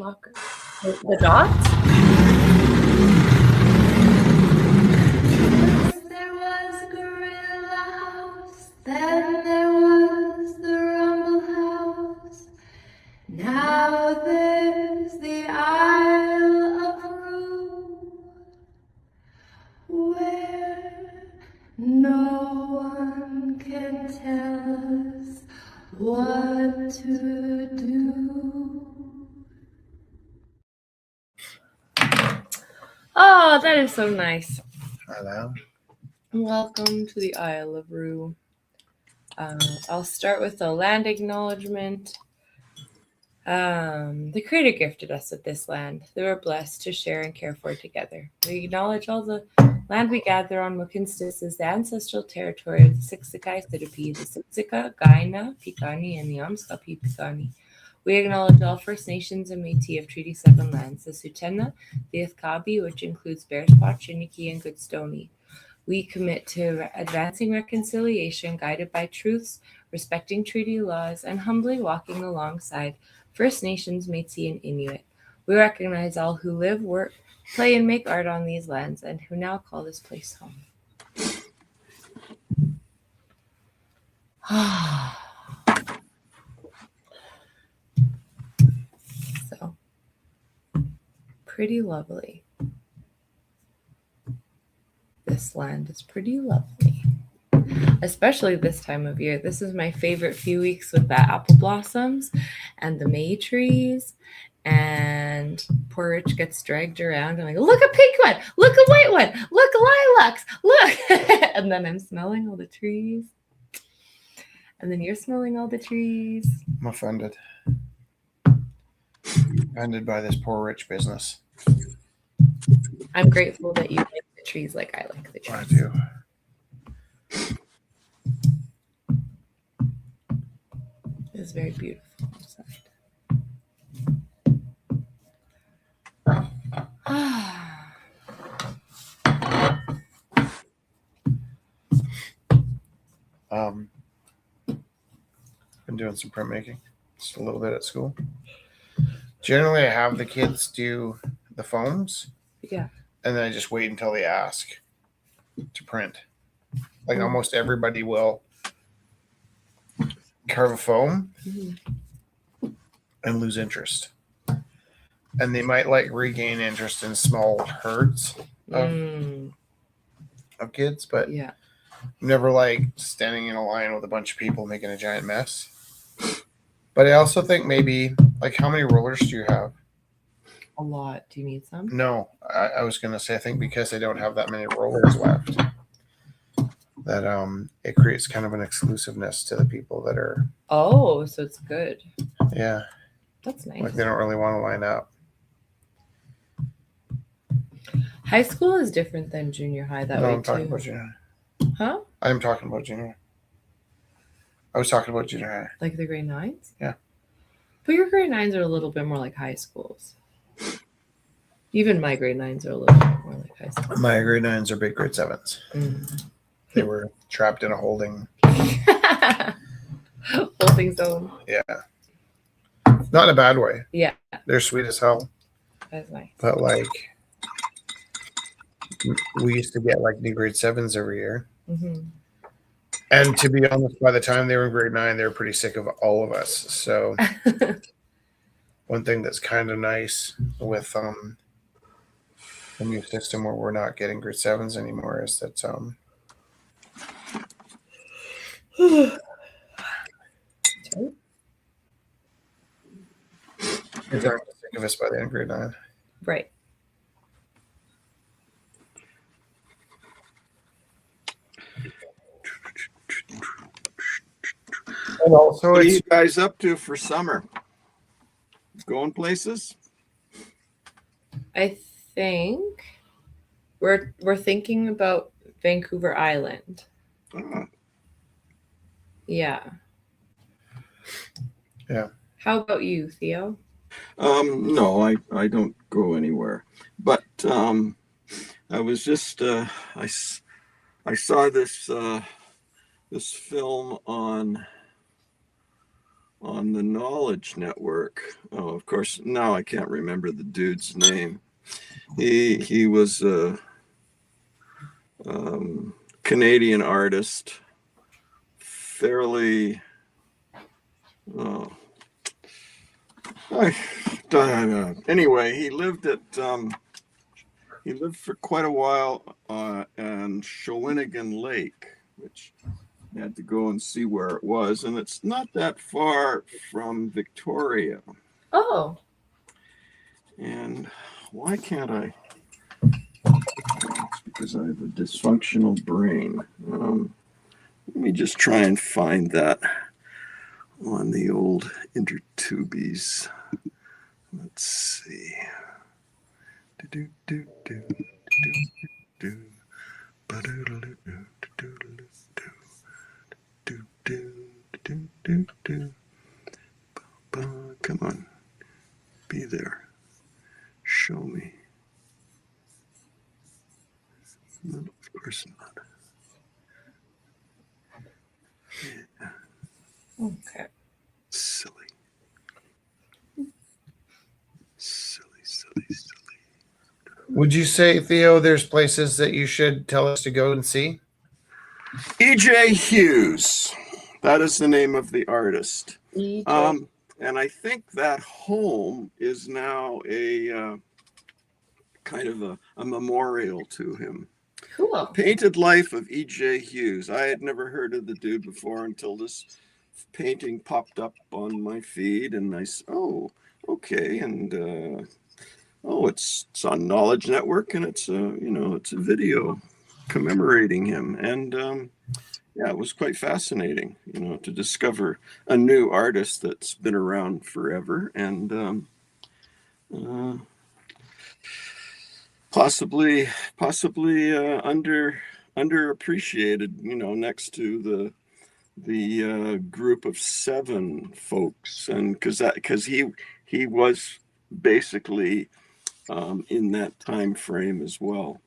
shocker. The dots? There was a gorilla house, then there was the rumble house. Now there's the Isle of Roux, where no one can tell us what to do. Oh, that is so nice. Hello. Welcome to the Isle of Roux. I'll start with a land acknowledgement. The Creator gifted us with this land. They were blessed to share and care for together. We acknowledge all the land we gather on Mohkinstsis as the ancestral territory of the Siksika, Thirpi, the Siksika, Gaina, Piikani, and the Amskapi Piikani. We acknowledge all First Nations and Métis of Treaty 7 lands, the Sutena, the Ithkabi, which includes Bearspot, Chiniki, and Goodstoney. We commit to advancing reconciliation guided by truths, respecting treaty laws, and humbly walking alongside First Nations, Métis, and Inuit. We recognize all who live, work, play, and make art on these lands, and who now call this place home. So, pretty lovely. This land is pretty lovely, especially this time of year. This is my favorite few weeks with the apple blossoms and the May trees, and poor Rich gets dragged around and like, look a pink one, look a white one, look lilacs, look. And then I'm smelling all the trees, and then you're smelling all the trees. I'm offended. Offended by this poor rich business. I'm grateful that you like the trees like I like the trees. I do. It's very beautiful outside. Been doing some printmaking, just a little bit at school. Generally, I have the kids do the foams. Yeah. And then I just wait until they ask to print. Like almost everybody will carve a foam and lose interest. And they might like regain interest in small herds of kids, but yeah, never like standing in a line with a bunch of people making a giant mess. But I also think maybe, like, how many rollers do you have? A lot. Do you need some? No, I was going to say, I think because I don't have that many rollers left, that it creates kind of an exclusiveness to the people that are. Oh, so it's good. Yeah. That's nice. Like they don't really want to line up. High school is different than junior high that way I'm talking too. about junior high. Huh? I'm talking about junior high. I was talking about junior high. Like the grade 9s? Yeah. But your grade 9s are a little bit more like high schools. Even my grade 9s are a little bit more like high schools. My grade 9s are big grade 7s. They were trapped in a holding zone. Yeah. Not in a bad way. Yeah. They're sweet as hell. That's nice. But like we used to get like new grade 7s every year. And to be honest, by the time they were in grade 9, they were pretty sick of all of us. So one thing that's kind of nice with the new system where we're not getting grade 7s anymore is that kids aren't sick of us by the end of grade 9. Right. And also, what are you guys up to for summer? Going places? I think we're thinking about Vancouver Island. Yeah. Yeah. How about you, Theo? No, I don't go anywhere. But I was just I saw this this film on on the Knowledge Network. Oh, of course, now I can't remember the dude's name. He was a Canadian artist, fairly. Oh, anyway, he lived for quite a while on Shawinigan Lake, which I had to go and see where it was, and it's not that far from Victoria. Oh. And why can't I? It's because I have a dysfunctional brain. Let me just try and find that on the old intertubies. Let's see. Come on, be there. Show me. No, of course not. Yeah. Okay. Silly. Would you say, Theo, there's places that you should tell us to go and see? E.J. Hughes. That is the name of the artist. E.J. And I think that home is now a kind of a memorial to him. Cool. Painted Life of E.J. Hughes. I had never heard of the dude before until this painting popped up on my feed, and I said, "Oh, okay." And it's on Knowledge Network, and it's a video commemorating him, and yeah, it was quite fascinating, to discover a new artist that's been around forever and possibly underappreciated, next to the group of 7 folks, and because he was basically in that time frame as well.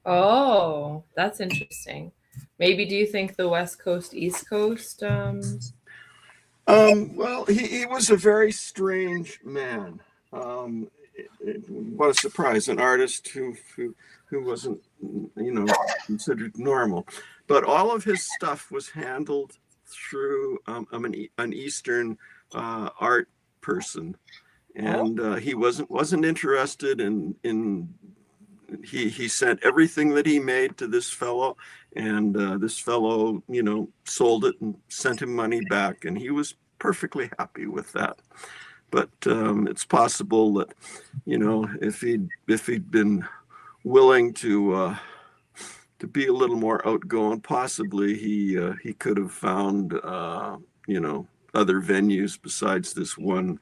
Oh, that's interesting. Maybe do you think the West Coast, East Coast? Well, he was a very strange man. What a surprise! An artist who wasn't, considered normal. But all of his stuff was handled through an Eastern art person, and he wasn't interested in. He sent everything that he made to this fellow, and this fellow, sold it and sent him money back, and he was perfectly happy with that. But it's possible that, if he'd been willing to be a little more outgoing, possibly he could have found other venues besides this one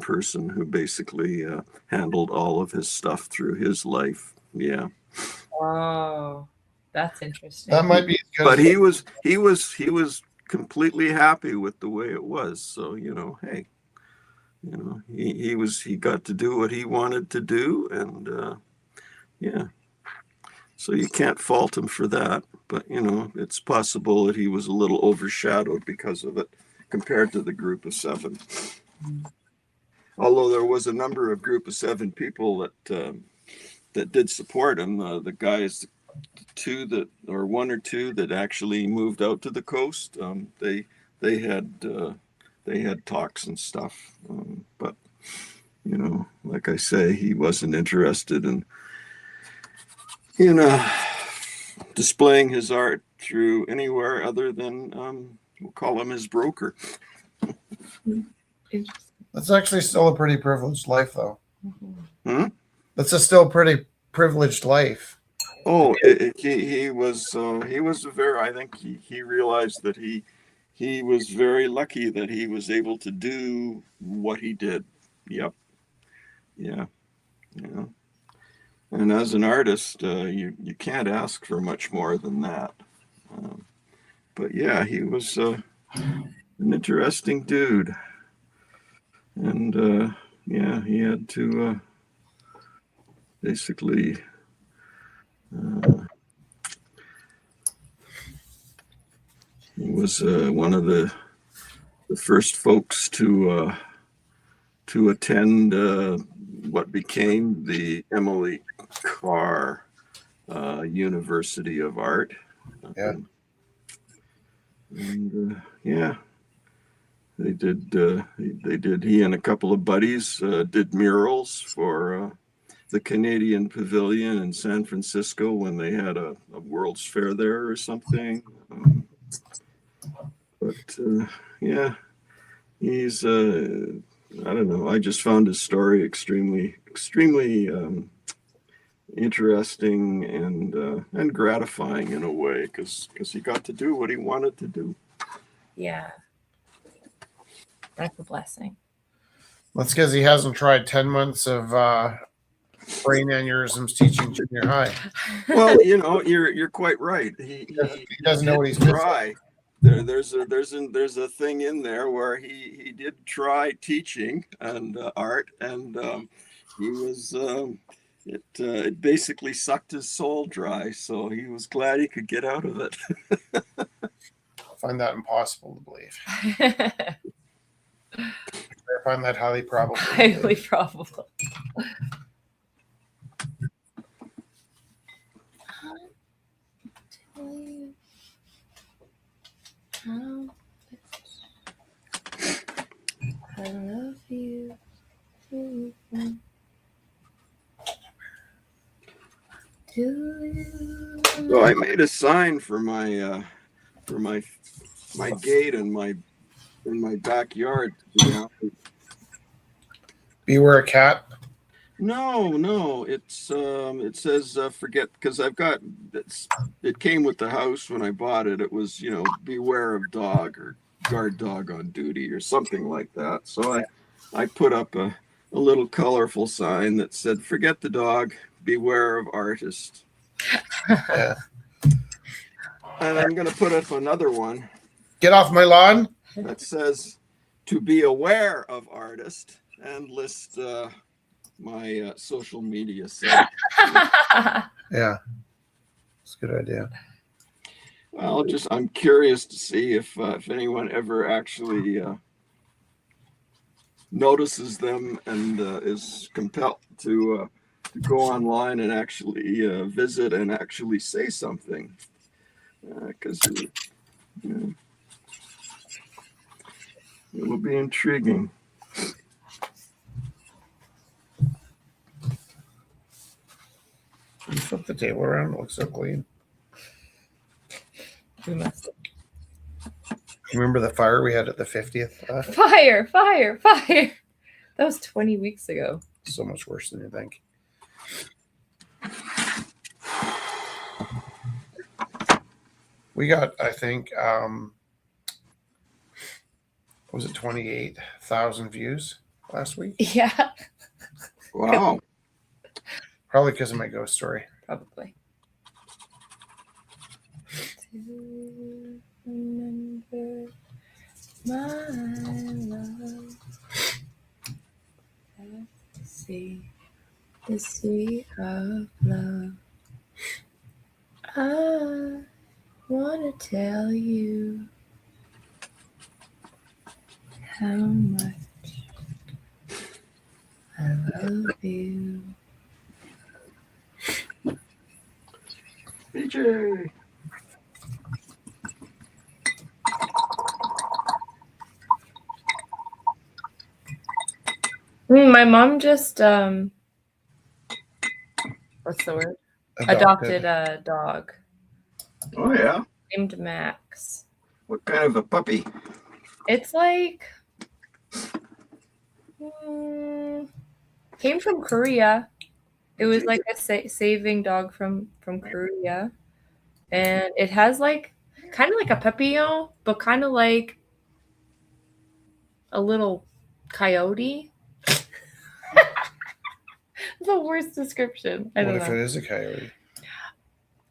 person who basically handled all of his stuff through his life. Yeah. Oh, that's interesting. That might be good. But he was completely happy with the way it was. So, hey, he got to do what he wanted to do, and yeah. So you can't fault him for that. But it's possible that he was a little overshadowed because of it compared to the group of 7. Although there was a number of group of 7 people that did support him. The guys, 1 or 2 that actually moved out to the coast. They had talks and stuff. But like I say, he wasn't interested in displaying his art through anywhere other than we'll call him his broker. That's actually still a pretty privileged life, though. Hmm? That's a still pretty privileged life. Oh, he was very. I think he realized that he was very lucky that he was able to do what he did. Yep. Yeah. Yeah. And as an artist, you can't ask for much more than that. But yeah, he was an interesting dude. And yeah, he had to basically He was one of the first folks to attend what became the Emily Carr University of Art. Yeah. And yeah, they did. He and a couple of buddies did murals for the Canadian Pavilion in San Francisco when they had a World's Fair there or something. But yeah, he's I don't know. I just found his story extremely interesting and gratifying in a way because he got to do what he wanted to do. Yeah. That's a blessing. That's because he hasn't tried 10 months of brain aneurysms teaching junior high. Well, you're quite right. He doesn't know what he's try. There's a thing in there where he did try teaching and art, and he was it basically sucked his soul dry. So he was glad he could get out of it. I find that impossible to believe. I find that highly probable. Highly probable. I love you. So I made a sign for my gate in my backyard. Beware a cat. No, it says forget, because it came with the house when I bought it. It was, beware of dog or guard dog on duty or something like that. So I put up a little colorful sign that said forget the dog, beware of artist. Yeah. And I'm going to put up another one. Get off my lawn. That says to be aware of artist and list my social media site. Yeah, it's a good idea. Well, I'm curious to see if anyone ever actually notices them and is compelled to go online and actually visit and actually say something, because it will be intriguing. You flip the table around, it looks so clean. We must. You remember the fire we had at the 50th? Fire! That was 20 weeks ago. So much worse than you think. We got, I think, was it 28,000 views last week? Yeah. Wow. Probably because of my ghost story. Probably. To remember my love. The sea of love. I want to tell you how much I love you. BJ. My mom just what's the word? Adopted a dog. Oh yeah. Named Max. What kind of a puppy? It's like came from Korea. It was like a saving dog from Korea, and it has like kind of like a papillon, but kind of like a little coyote. The worst description. I don't know. What if it is a coyote?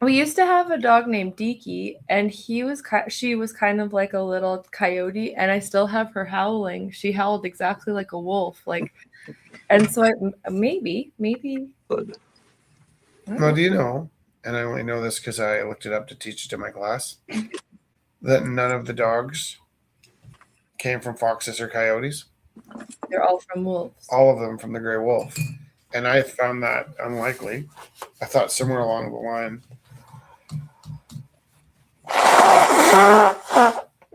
We used to have a dog named Deaky, and she was kind of like a little coyote, and I still have her howling. She howled exactly like a wolf, like, and so maybe. Now, do you know? And I only know this because I looked it up to teach it to my class. that none of the dogs came from foxes or coyotes. They're all from wolves. All of them from the gray wolf. And I found that unlikely. I thought somewhere along the line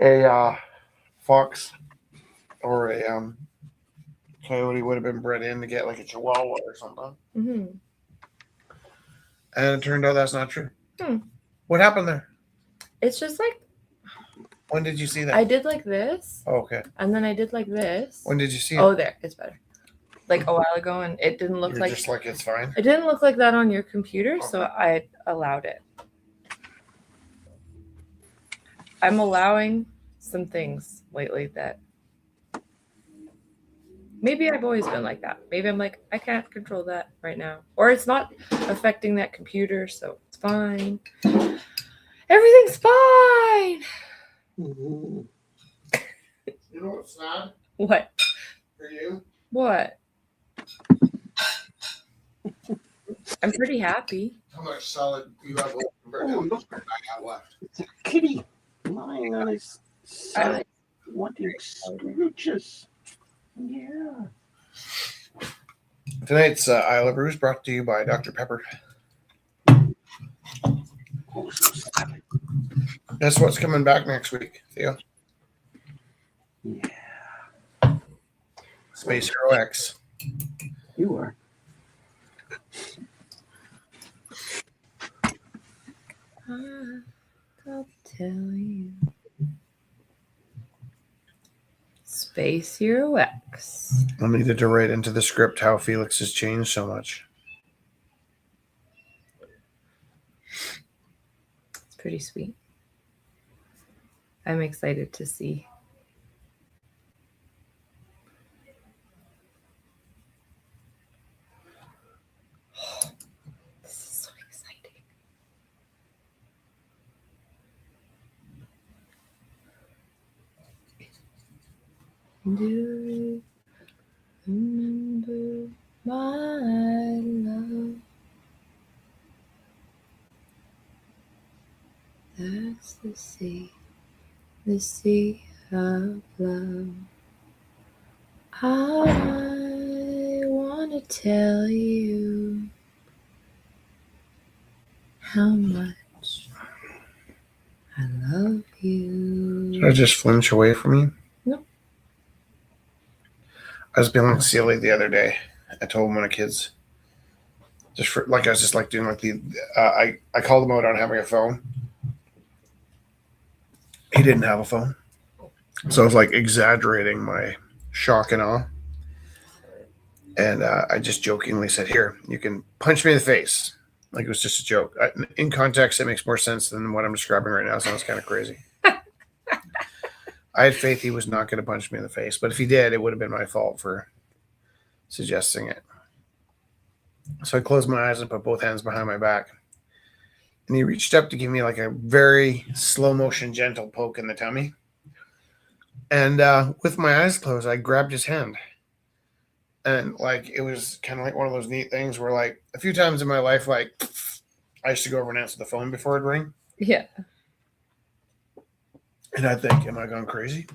a fox or a coyote would have been bred in to get like a chihuahua or something. Mm-hmm. And it turned out that's not true. Hmm. What happened there? It's just like When did you see that? I did like this, Oh, okay. and then I did like this. When did you see it? Oh, there, it's better. Like a while ago, and it didn't look You're like just like it's fine. it didn't look like that on your computer, so I allowed it. I'm allowing some things lately that maybe I've always been like that. Maybe I'm like, I can't control that right now. Or it's not affecting that computer, so it's fine. Everything's fine. Mhm. You know what's sad What? for you? What? I'm pretty happy. How much solid you have left compared to Oh, how look, much I have left? it's a kitty lying on his side, wanting scooches. Yeah. Tonight's Isle of Roux is brought to you by Dr. Pepper. Oh, so sad. Guess what's coming back next week, Theo? Yeah, Space Hero X. you are. I'll tell you. Space Hero X. I needed to write into the script how Felix has changed so much. It's pretty sweet. I'm excited to see. This is so exciting. Do you remember my love? That's the sea of love. I want to tell you how much I love you. Did I just flinch away from you? No. I was feeling silly the other day. I told one of the kids, just for like I was just like doing like the I called him out on having a phone. He didn't have a phone, so I was like exaggerating my shock and awe. And I just jokingly said, "Here, you can punch me in the face." Like it was just a joke. In context, it makes more sense than what I'm describing right now. It sounds kind of crazy. I had faith he was not going to punch me in the face, but if he did, it would have been my fault for suggesting it. So I closed my eyes and put both hands behind my back. And he reached up to give me like a very slow motion, gentle poke in the tummy. And with my eyes closed, I grabbed his hand. And like it was kind of like one of those neat things where like a few times in my life, like I used to go over and answer the phone before it'd ring. Yeah. And I'd think, am I going crazy?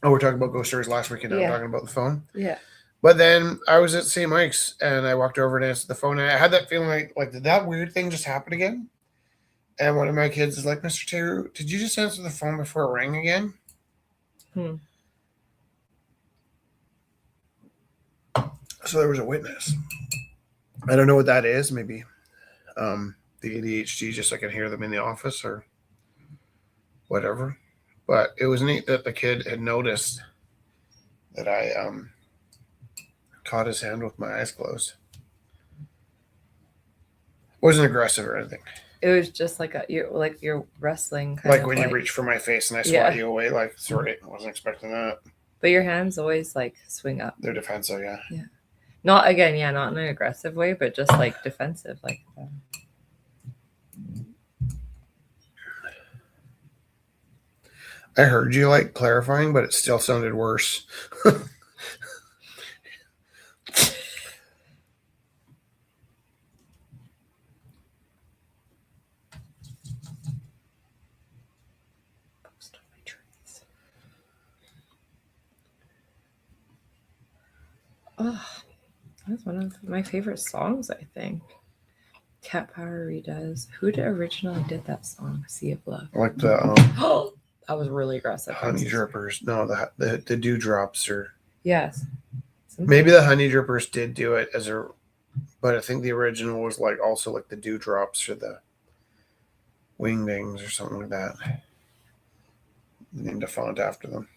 Oh, we're talking about ghost stories last week, and now Yeah. I'm talking about the phone. Yeah. But then I was at St. Mike's and I walked over and answered the phone. And I had that feeling like did that weird thing just happen again? And one of my kids is like, Mr. Taylor, did you just answer the phone before it rang again? So there was a witness. I don't know what that is. Maybe the ADHD, just I can hear them in the office or whatever. But it was neat that the kid had noticed that I caught his hand with my eyes closed. Wasn't aggressive or anything. It was just like you're wrestling. Like when you reach for my face and I swat you away. Like, sorry, I wasn't expecting that. But your hands always like swing up. They're defensive, yeah. Yeah. Not again, yeah, not in an aggressive way, but just like defensive, like that. I heard you like clarifying, but it still sounded worse. Oh, that's one of my favorite songs, I think. Cat Power redoes. Who originally did that song? Sea of Love. Like the Oh, that was really aggressive. Honey Drippers. No, the Dewdrops are. Yes. Maybe the Honey Drippers did do it as a, but I think the original was like also like the Dewdrops or the Wingdings or something like that. Named a font after them.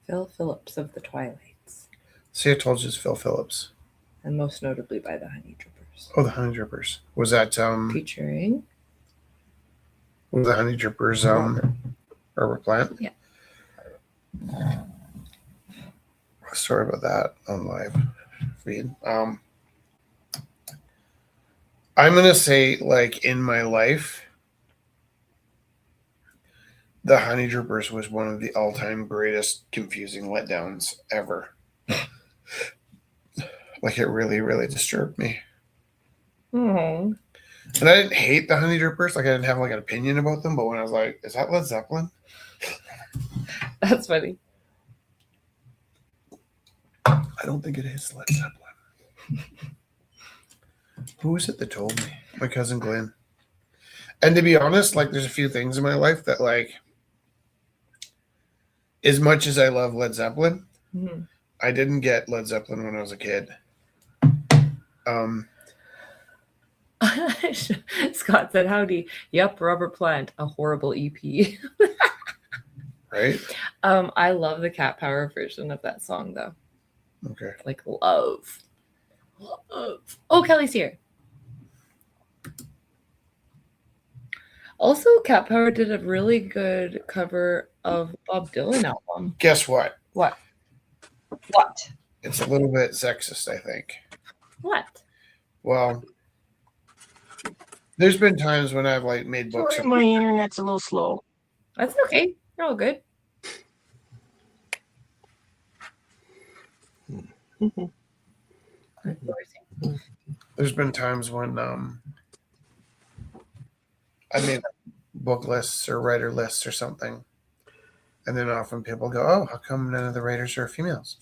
Phil Phillips of the Twilights. See, I told you it's Phil Phillips. And most notably by the Honey Drippers. Oh, the Honey Drippers. Was that featuring? Was the Honey Drippers Robert Plant? Yeah. Sorry about that on live feed. I'm gonna say, like, in my life, the Honey Drippers was one of the all-time greatest confusing letdowns ever. Like, it really, really disturbed me. Oh. And I didn't hate the Honey Drippers. Like, I didn't have like an opinion about them. But when I was like, "Is that Led Zeppelin?" That's funny. I don't think it is Led Zeppelin. Who was it that told me? My cousin Glenn. And to be honest, like, there's a few things in my life that, like, as much as I love Led Zeppelin, I didn't get Led Zeppelin when I was a kid. Scott said, "Howdy." Yep, Robert Plant, a horrible EP. Right? I love the Cat Power version of that song, though. Okay. Like, love. Oh, Kelly's here. Also, Cat Power did a really good cover of Bob Dylan album. Guess what? What? It's a little bit sexist, I think. What? Well, there's been times when I've like made books. Sorry, my internet's a little slow. That's okay. You're all good. There's been times when I made book lists or writer lists or something, and then often people go, "Oh, how come none of the writers are females?"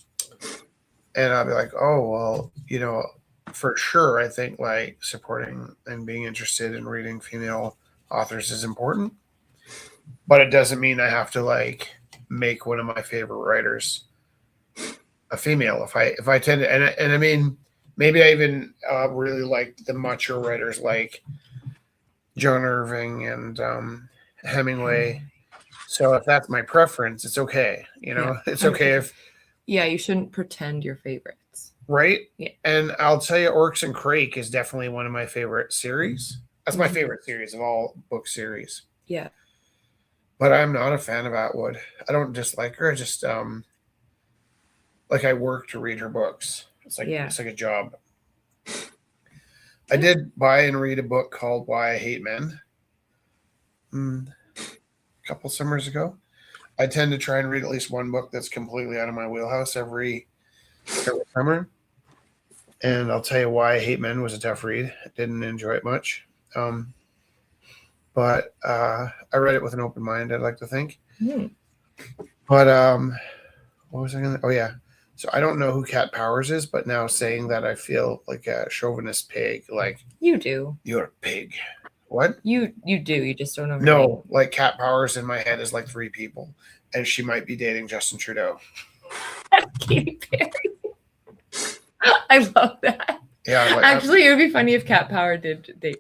And I'll be like, "Oh, well, you know, for sure, I think like supporting and being interested in reading female authors is important, but it doesn't mean I have to like make one of my favorite writers a female. If I tend to, and I mean, maybe I even really like the macho writers like John Irving and Hemingway. So if that's my preference, it's okay. You know, it's okay if. Yeah, you shouldn't pretend your favorites. Right? Yeah. And I'll tell you, Orcs and Crake is definitely one of my favorite series. That's my favorite series of all book series. Yeah. But I'm not a fan of Atwood. I don't dislike her. I just like I work to read her books. It's like it's like a job. I did buy and read a book called Why I Hate Men a couple summers ago. I tend to try and read at least one book that's completely out of my wheelhouse every summer. And I'll tell you Why I Hate Men was a tough read. I didn't enjoy it much. But I read it with an open mind, I'd like to think. But what was I going to... Oh, yeah. So I don't know who Cat Powers is, but now saying that I feel like a chauvinist pig. Like, you do. You're a pig. What? You do. You just don't know. No, like Cat Powers in my head is like 3 people. And she might be dating Justin Trudeau. Katy Perry. I love that. Yeah. Like, actually, it would be funny if Cat Power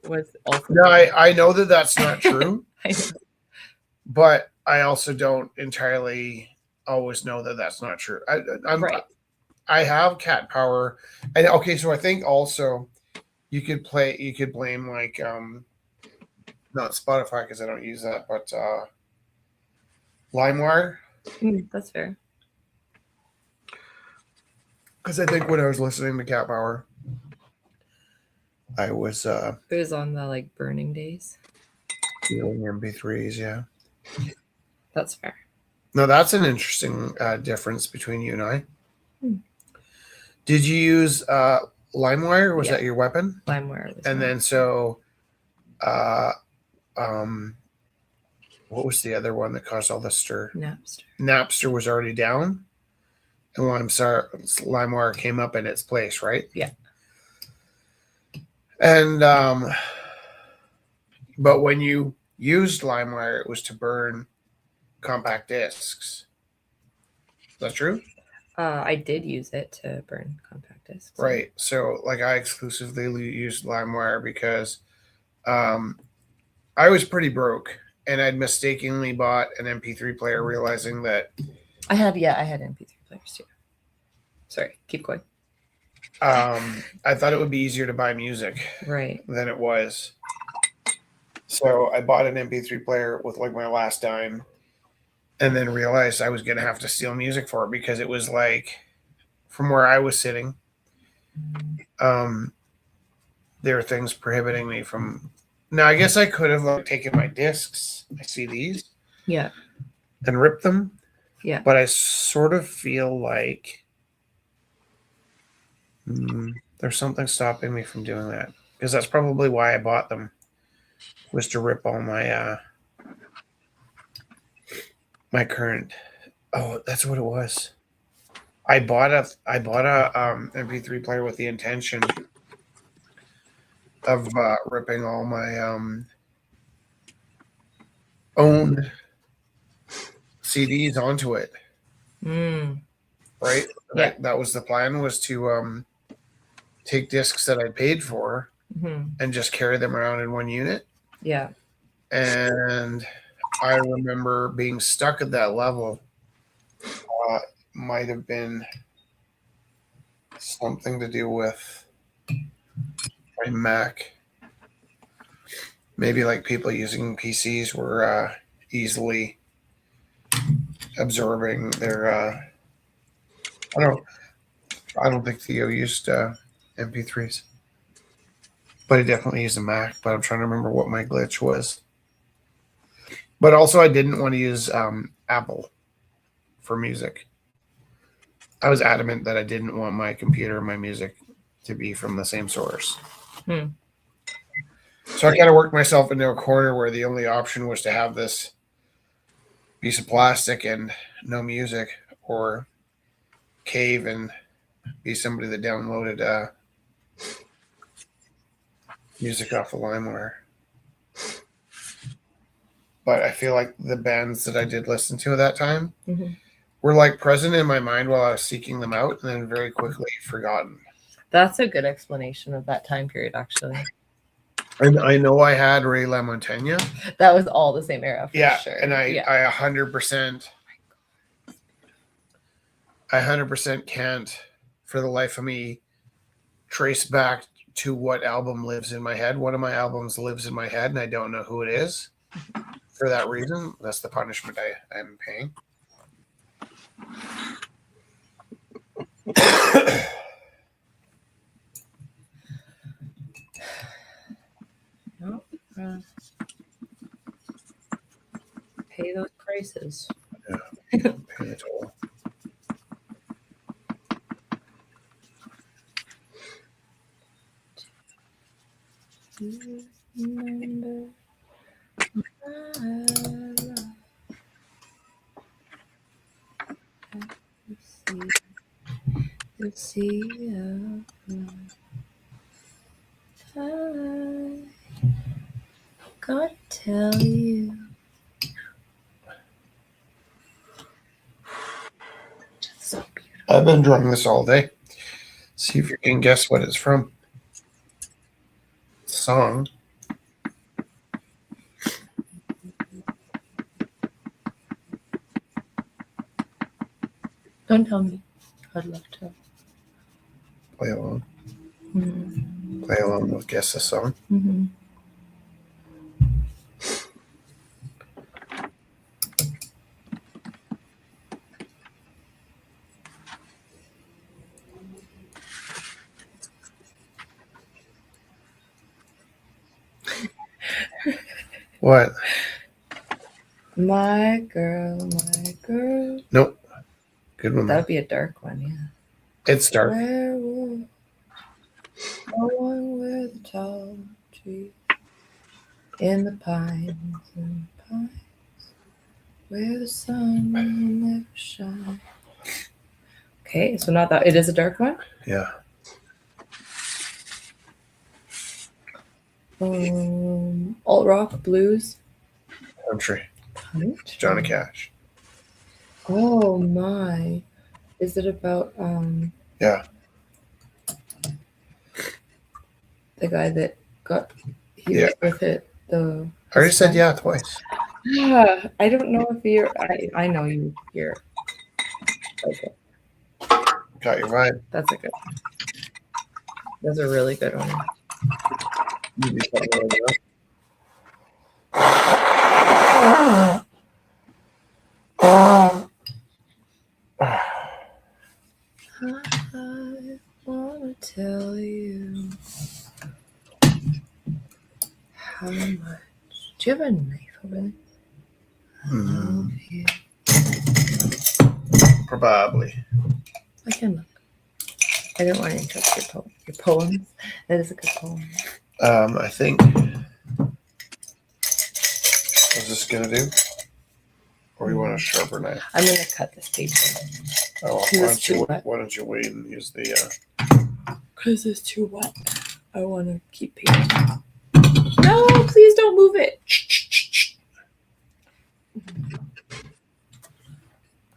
was also. No, I know that that's not true. I know. But I also don't entirely always know that that's not true. I have Cat Power. And okay, so I think also you could blame like not Spotify because I don't use that, but LimeWire. That's fair. Because I think when I was listening to Cat Power, I was it was on the like burning days. Feeling MP3s, yeah. That's fair. No, that's an interesting difference between you and I. Did you use LimeWire? Or was that your weapon? LimeWire. And then so what was the other one that caused all this stir? Napster. Napster was already down, and LimeWire came up in its place, right? Yeah. And but when you used LimeWire, it was to burn compact discs. Is that true? I did use it to burn compact discs. Right. So, like, I exclusively used LimeWire because I was pretty broke, and I'd mistakenly bought an MP3 player, realizing that I had MP3 players too. Sorry, keep going. I thought it would be easier to buy music Right. than it was. So I bought an MP3 player with like my last dime, and then realized I was going to have to steal music for it because it was like from where I was sitting. There are things prohibiting me from. Now, I guess I could have like taken my discs, my CDs, Yeah. and ripped them. Yeah. But I sort of feel like there's something stopping me from doing that, because that's probably why I bought them, was to rip all my my current. Oh, that's what it was. I bought a MP3 player with the intention of ripping all my own CDs onto it. Right? Yeah. That was the plan, was to take discs that I paid for and just carry them around in one unit. Yeah. And I remember being stuck at that level. Might have been something to do with my Mac. Maybe like people using PCs were easily absorbing their. I don't think Theo used MP3s, but he definitely used a Mac. But I'm trying to remember what my glitch was. But also, I didn't want to use Apple for music. I was adamant that I didn't want my computer and my music to be from the same source. So I kind of worked myself into a corner where the only option was to have this piece of plastic and no music, or cave and be somebody that downloaded music off of LimeWire. But I feel like the bands that I did listen to at that time were like present in my mind while I was seeking them out, and then very quickly forgotten. That's a good explanation of that time period, actually. And I know I had Ray LaMontagne. That was all the same era, for Yeah, sure. and I 100% can't, for the life of me, trace back to what album lives in my head. One of my albums lives in my head, and I don't know who it is. For that reason, that's the punishment I am paying. Pay those prices. Yeah, pay the toll. Remember the sea of love. I gotta tell you. So beautiful. I've been drawing this all day. See if you can guess what it's from. Song. Don't tell me. I'd love to. Play along. Play along with Guess the Song. What? My girl, my girl. Nope. Good one. That would be a dark one, yeah. It's dark. Werewolf, going where the tall trees, in the pines and pines. Where the sun will never shine. Okay, so not that. It is a dark one. Yeah. Alt rock, blues, Country. country. Johnny Cash. Oh my! Is it about Yeah. the guy that got he Yeah. was with it? The I already said yeah twice. Yeah, I don't know if you're. I know you. You're. Okay, Got your vibe. that's a good. That's a really good one. You do something like that. I wanna tell you how much. Do you have a knife over there? Hmm. Love you. Probably. I can look. I don't want to interrupt your poems. That is a good poem. I think. What's this gonna do? Or you want a sharper knife? I'm gonna cut this paper Oh, Because it's too wet. why don't you wait and use the? because it's too wet. I want to keep paper. No, please don't move it.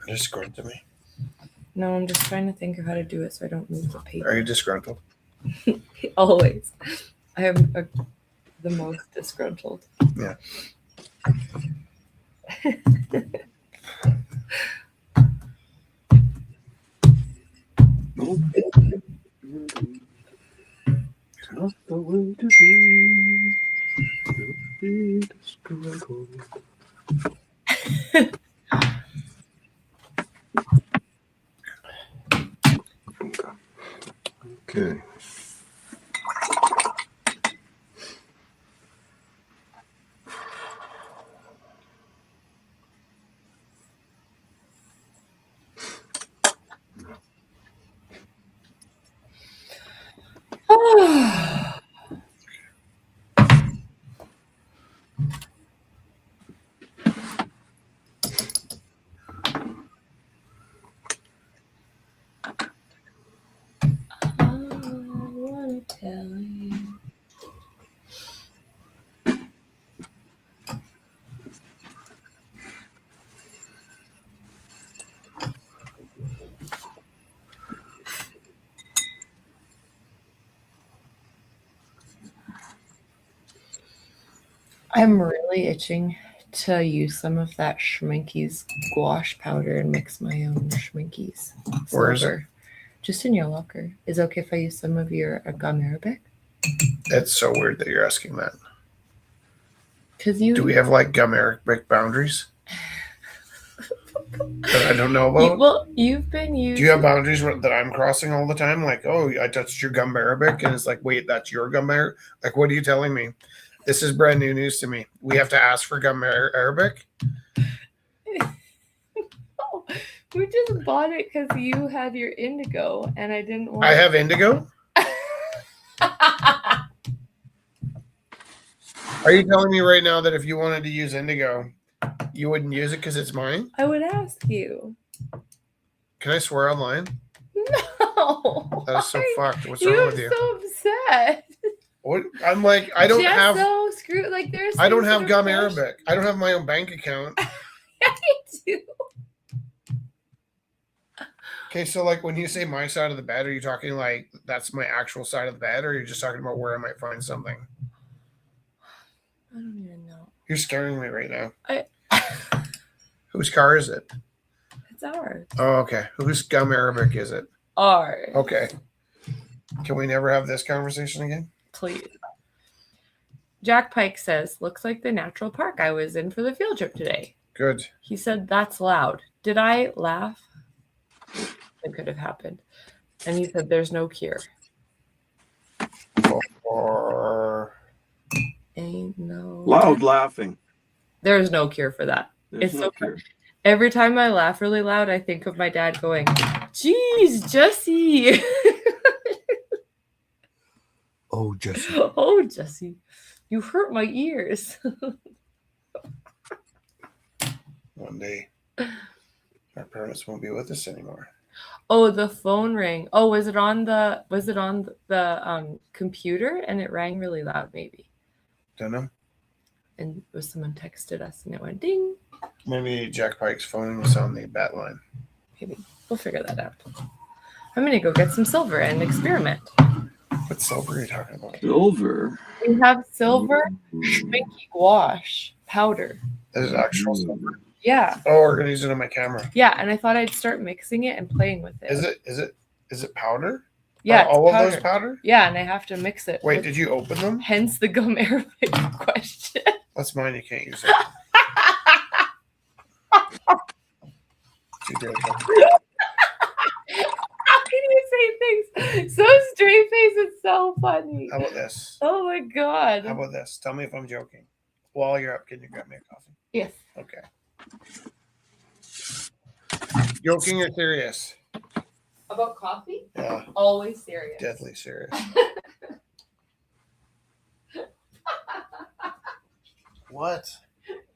Disgruntled me. No, I'm just trying to think of how to do it so I don't move the paper. Are you disgruntled? Always. I am the most disgruntled. Yeah. No. It's not the way to be. Don't be disgruntled. Okay. I wanna tell you. I'm really itching to use some of that Schminky's gouache powder and mix my own Schminky's. Where is it? silver. Just in your locker. Is it okay if I use some of your gum Arabic? It's so weird that you're asking that. Because you. Do we have like gum Arabic boundaries that I don't know about? Well, you've been using. Do you have boundaries that I'm crossing all the time? Like, oh, I touched your gum Arabic, and it's like, wait, that's your gum Arabic? Like, what are you telling me? This is brand new news to me. We have to ask for gum Arabic? Oh, we just bought it because you had your indigo, and I didn't want. I have indigo? Are you telling me right now that if you wanted to use indigo, you wouldn't use it because it's mine? I would ask you. Can I swear online? No. That is so fucked. What's You're wrong with you? so upset. What? I'm like, I don't Just have. so screwed. Like there's. I don't things that have are gum fresh. Arabic. I don't have my own bank account. I do. Okay, so like when you say my side of the bed, are you talking like that's my actual side of the bed, or are you just talking about where I might find something? I don't even know. You're scaring me right now. I. Whose car is it? It's ours. Oh, okay. Whose gum Arabic is it? Ours. Okay. Can we never have this conversation again? Please. Jack Pike says, looks like the natural park I was in for the field trip today. Good. He said, that's loud. Did I laugh? It could have happened. And he said, there's no cure. Or Ain't no. Loud laughing. There's no cure for that. There's It's no so cure. Every time I laugh really loud, I think of my dad going, geez, Jesse. oh, Jesse. Oh, Jesse, you hurt my ears. Oh one day our parents won't be with us anymore. Oh, the phone rang. Oh, was it on the computer and it rang really loud? Maybe. Don't know. And someone texted us and it went ding. Maybe Jack Pike's phone was on the bat line. Maybe we'll figure that out. I'm gonna go get some silver and experiment. What silver are you talking about? Silver. We have silver schminky gouache powder. This is actual silver. Yeah. Oh, we're gonna use it on my camera. Yeah, and I thought I'd start mixing it and playing with it. Is it powder? Yeah, Are all it's powder. of those powder? Yeah, and I have to mix it. Wait, did you open them? Hence the Gomer question. That's mine. You can't use it. How can you say things so straight face? It's so funny. How about this? Oh my god. How about this? Tell me if I'm joking. While you're up, can you grab me a coffee? Yes. Okay. Joking or serious? About coffee? Yeah. Always serious. Deadly serious. What?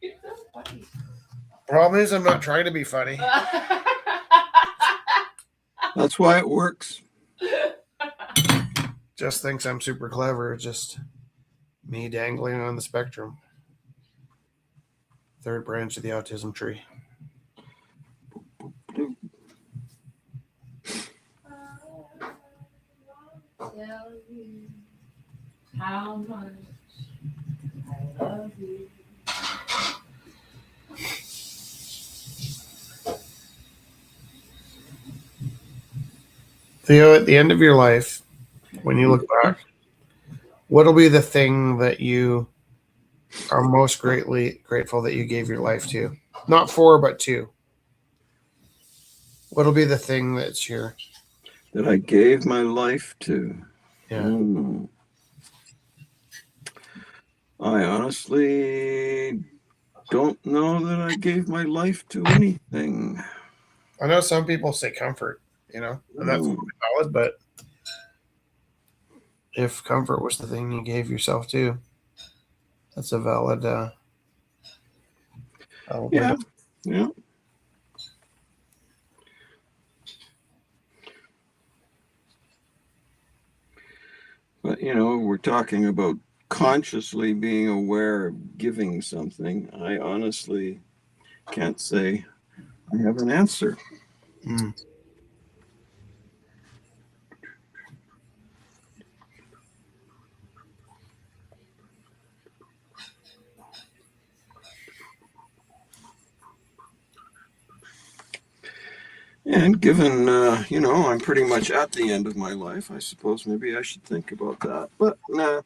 You're so funny. Problem is, I'm not trying to be funny. That's why it works. Just thinks I'm super clever. Just me dangling on the spectrum. Third branch of the autism tree. Tell you how much I love you. Theo, at the end of your life, when you look back, what'll be the thing that you are most grateful that you gave your life to? Not for, but to. What'll be the thing that's your... That I gave my life to. Yeah. I honestly don't know that I gave my life to anything. I know some people say comfort, and that's valid, but if comfort was the thing you gave yourself to, that's a valid Yeah. But, we're talking about consciously being aware of giving something. I honestly can't say I have an answer. And given, I'm pretty much at the end of my life, I suppose maybe I should think about that. But nah,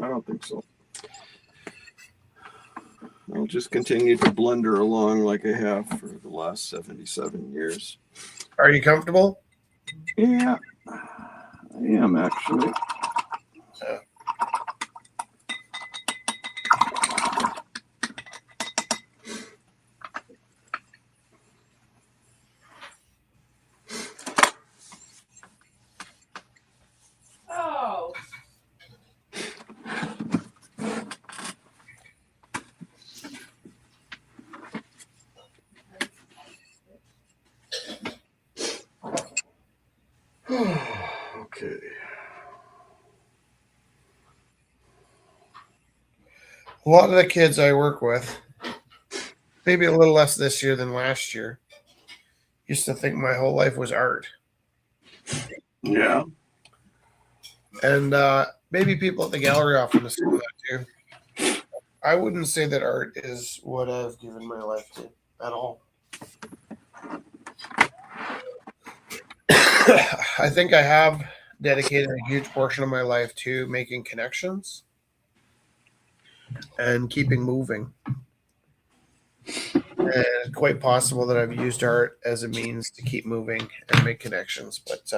I don't think so. I'll just continue to blunder along like I have for the last 77 years. Are you comfortable? Yeah, I am actually. Oh. Okay. A lot of the kids I work with, maybe a little less this year than last year, used to think my whole life was art. Yeah. And maybe people at the gallery often assume that too. I wouldn't say that art is what I've given my life to at all. I think I have dedicated a huge portion of my life to making connections and keeping moving. And it's quite possible that I've used art as a means to keep moving and make connections, but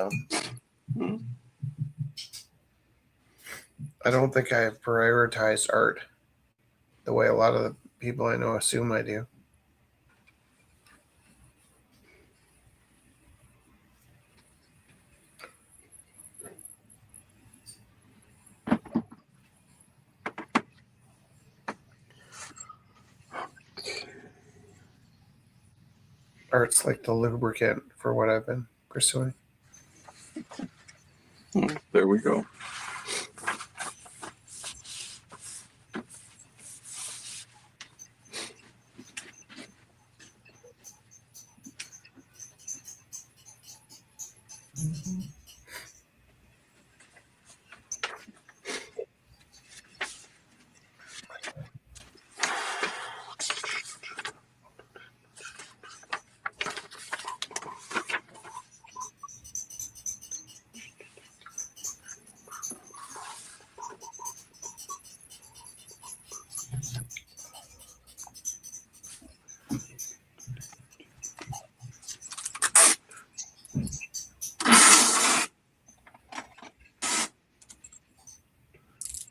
I don't think I have prioritized art the way a lot of the people I know assume I do. Art's like the lubricant for what I've been pursuing. There we go.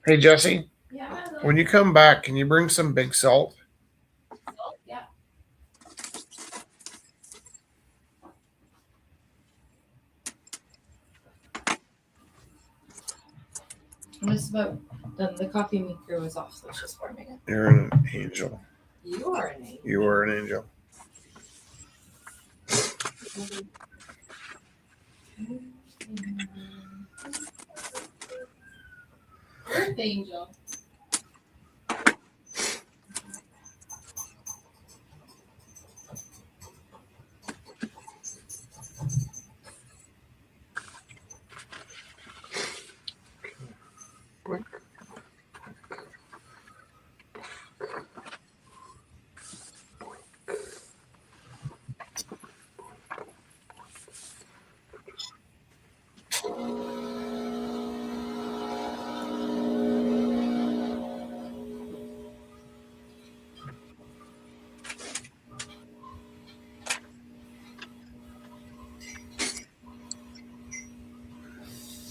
Hey, Jesse, Yeah. when you come back, can you bring some big salt? Yeah. I'm just about done. The coffee maker was off, so it's just warming it. You're an angel. You are an angel. You are an angel. Earth angel.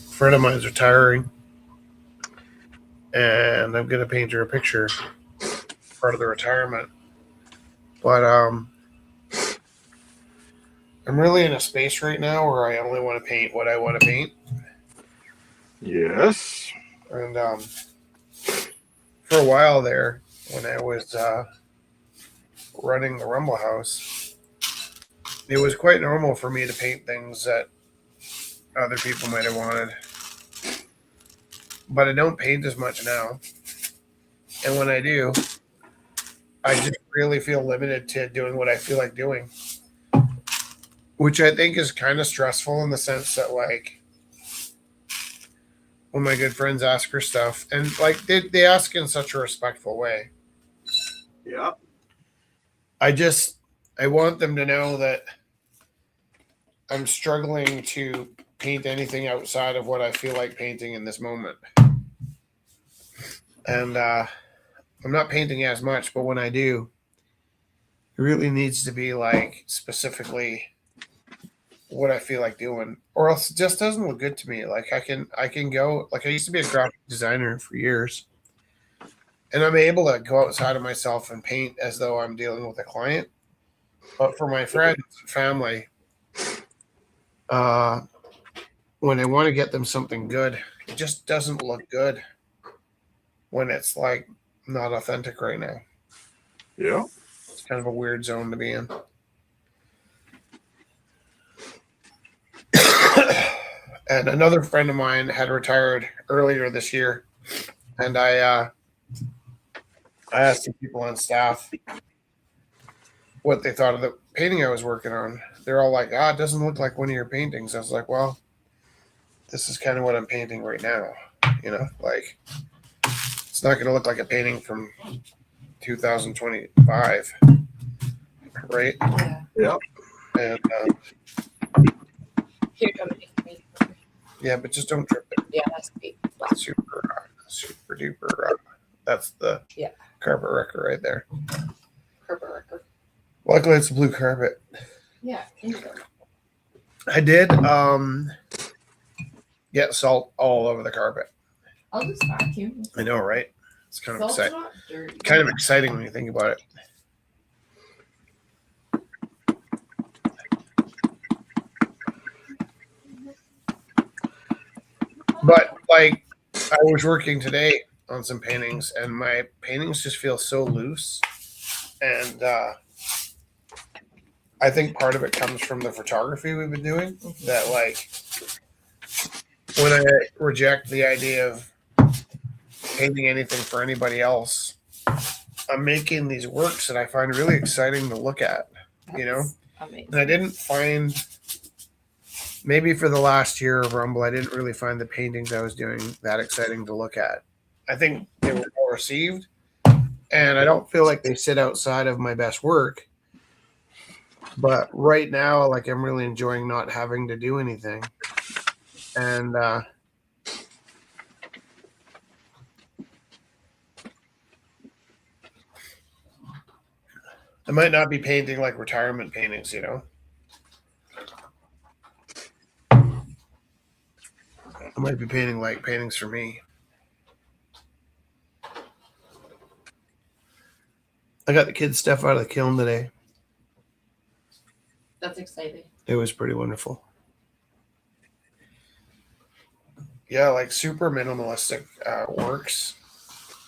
A friend of mine's retiring, and I'm gonna paint her a picture part of the retirement. But I'm really in a space right now where I only want to paint what I want to paint. Yes. And for a while there, when I was running the Rumble House, it was quite normal for me to paint things that other people might have wanted. But I don't paint as much now. And when I do, I just really feel limited to doing what I feel like doing. Which I think is kind of stressful in the sense that, like, when my good friends ask for stuff, and like they ask in such a respectful way. Yeah. I want them to know that I'm struggling to paint anything outside of what I feel like painting in this moment. And I'm not painting as much, but when I do, it really needs to be like specifically what I feel like doing, or else it just doesn't look good to me. Like I can go, like I used to be a graphic designer for years, and I'm able to go outside of myself and paint as though I'm dealing with a client. But for my friends and family, when I want to get them something good, it just doesn't look good when it's like not authentic right now. Yeah. It's kind of a weird zone to be in. And another friend of mine had retired earlier this year, and I asked the people on staff what they thought of the painting I was working on. They're all like, it doesn't look like one of your paintings. I was like, well, this is kind of what I'm painting right now. You know, like it's not going to look like a painting from 2025, right? Yeah. Yeah. And Here, Dominic. yeah, but just don't trip it. Yeah, that's sweet. Super duper. That's the carpet wrecker right there. Carpet wrecker. Luckily, it's a blue carpet. Yeah. I did get salt all over the carpet. I'll just vacuum. I know, right? It's kind of Salt's exciting. not dirty. Kind of exciting when you think about it. But like, I was working today on some paintings, and my paintings just feel so loose, and I think part of it comes from the photography we've been doing. That like when I reject the idea of painting anything for anybody else, I'm making these works that I find really exciting to look at. You know, amazing. and I didn't find, maybe for the last year of Rumble, I didn't really find the paintings I was doing that exciting to look at. I think they were well received, and I don't feel like they sit outside of my best work. But right now, like I'm really enjoying not having to do anything, and I might not be painting like retirement paintings, you know. I might be painting like paintings for me. I got the kids' stuff out of the kiln today. That's exciting. It was pretty wonderful. Yeah, like super minimalistic works.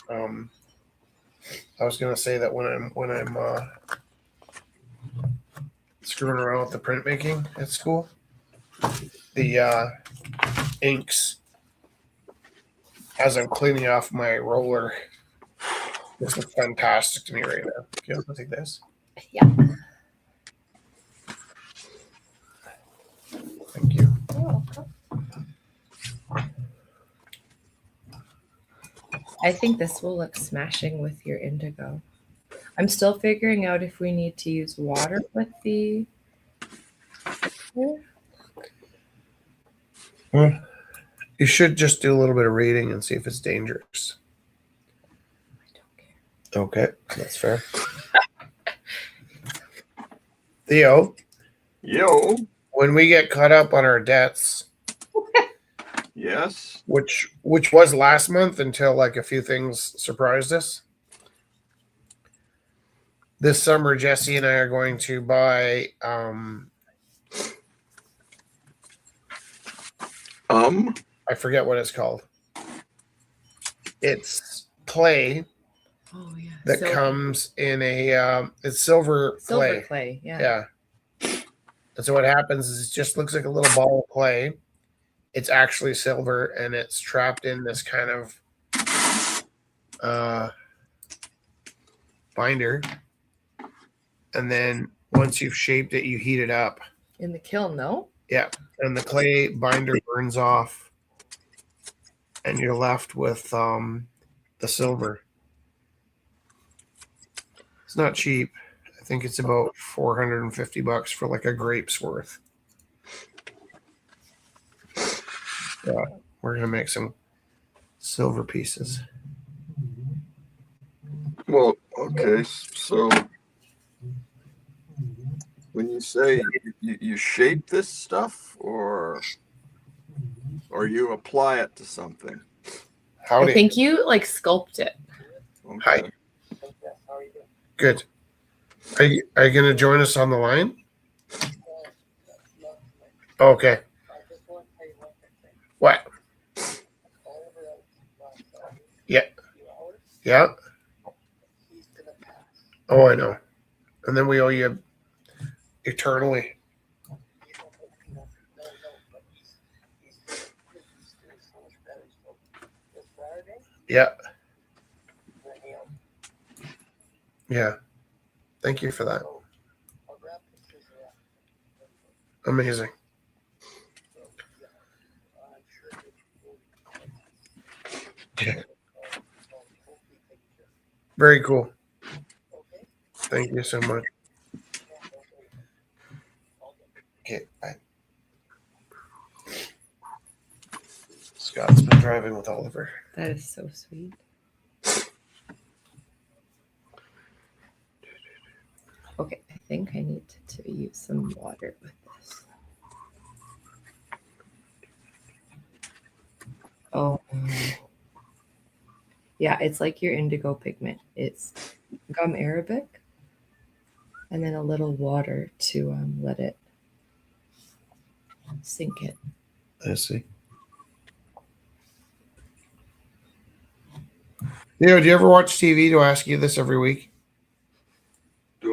I was gonna say that when I'm screwing around with the printmaking at school, the inks as I'm cleaning off my roller, this looks fantastic to me right now. Okay, I'll take this. Yeah. Thank you. I think this will look smashing with your indigo. I'm still figuring out if we need to use water with the. Well, you should just do a little bit of reading and see if it's dangerous. I don't care. Okay, that's fair. Theo, Yo. when we get caught up on our debts, Yes. which was last month until like a few things surprised us. This summer, Jesse and I are going to buy I forget what it's called. It's clay Oh yeah. that comes in a it's silver silver clay. clay. Yeah. Yeah. And so what happens is it just looks like a little ball of clay. It's actually silver, and it's trapped in this kind of binder. And then once you've shaped it, you heat it up. In the kiln, no? Yeah. And the clay binder burns off, and you're left with the silver. It's not cheap. I think it's about $450 for like a grape's worth. Yeah, we're gonna make some silver pieces. Well, okay. So when you say you shape this stuff, or you apply it to something? Howdy. I think you like sculpt it. Okay. Hi. Good. Are you going to join us on the line? Okay. What? Yeah. Yeah. Oh, I know. And then we owe you eternally. Yeah. Yeah. Thank you for that. Amazing. Yeah. Very cool. Thank you so much. Okay, bye. Scott's been driving with Oliver. That is so sweet. Okay, I think I need to use some water with this. Oh. Yeah, it's like your indigo pigment. It's gum arabic and then a little water to let it sink it. I see. Do you ever watch TV? Do I ask you this every week? Do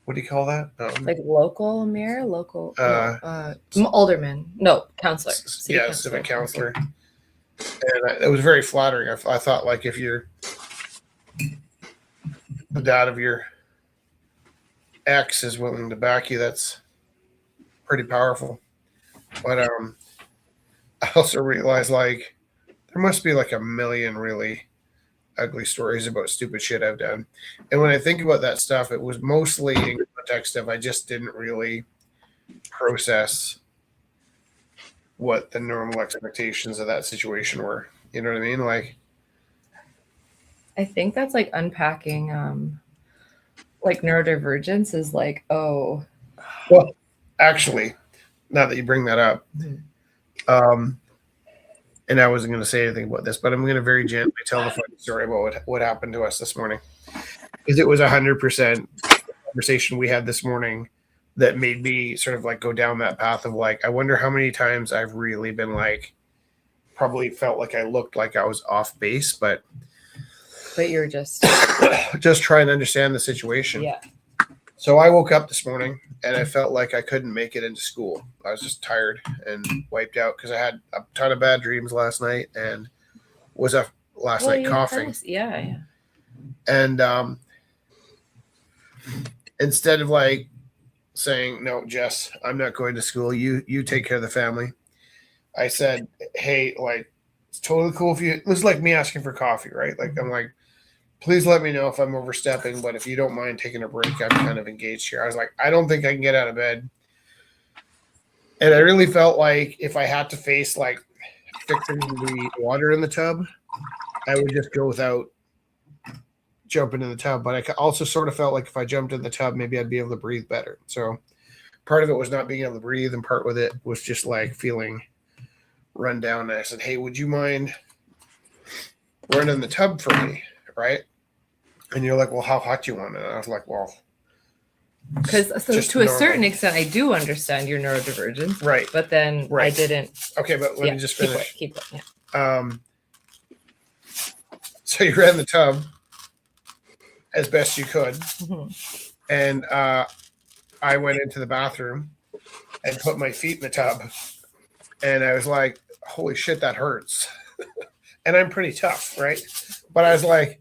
what do you call that? Like local mayor, local alderman, no councillor, Civic councillor. And it was very flattering. I thought, like, if you're the dad of your ex is willing to back you, that's pretty powerful. But I also realized, like, there must be like a million really ugly stories about stupid shit I've done. And when I think about that stuff, it was mostly in context of I just didn't really process what the normal expectations of that situation were. You know what I mean? Like, I think that's like unpacking like neurodivergence is like, oh. Well, actually, now that you bring that up, and I wasn't going to say anything about this, but I'm going to very gently tell the funny story about what happened to us this morning. Because it was 100% conversation we had this morning that made me sort of like go down that path of like, I wonder how many times I've really been like, probably felt like I looked like I was off base, but you're just trying to understand the situation. Yeah. So I woke up this morning and I felt like I couldn't make it into school. I was just tired and wiped out because I had a ton of bad dreams last night and was up last night coughing. Yeah. And instead of like saying, no, Jess, I'm not going to school. You take care of the family. I said, hey, like, it's totally cool if you, it was like me asking for coffee, right? Like, I'm like, please let me know if I'm overstepping, but if you don't mind taking a break, I'm kind of engaged here. I was like, I don't think I can get out of bed. And I really felt like if I had to face like fixing the water in the tub, I would just go without jumping in the tub. But I also sort of felt like if I jumped in the tub, maybe I'd be able to breathe better. So part of it was not being able to breathe, and part with it was just like feeling run down. And I said, hey, would you mind running the tub for me? Right. And you're like, well, how hot do you want it? And I was like, well, because to a certain extent, I do understand your neurodivergence. Right. But then I didn't. Okay. But let me just finish. Keep it. Yeah. So you ran the tub as best you could. Mm-hmm. And I went into the bathroom and put my feet in the tub. And I was like, holy shit, that hurts. And I'm pretty tough, right? But I was like,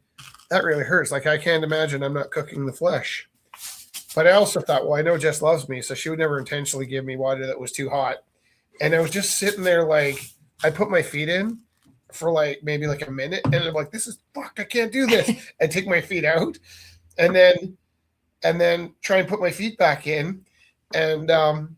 that really hurts. Like, I can't imagine I'm not cooking the flesh. But I also thought, well, I know Jess loves me, so she would never intentionally give me water that was too hot. And I was just sitting there like, I put my feet in for like maybe like a minute. And I'm like, this is fuck, I can't do this. I take my feet out and then try and put my feet back in. And the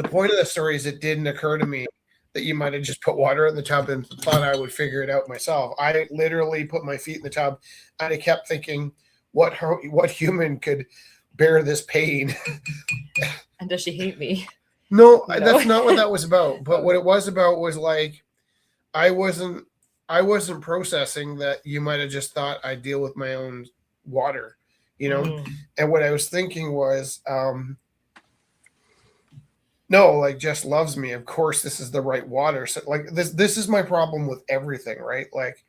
point of the story is it didn't occur to me that you might have just put water in the tub and thought I would figure it out myself. I literally put my feet in the tub and I kept thinking, what human could bear this pain? And does she hate me? No, that's not what that was about. But what it was about was like, I wasn't processing that you might have just thought I'd deal with my own water, you know? Mm. And what I was thinking was, no, like Jess loves me. Of course, this is the right water. So like this is my problem with everything, right? Like,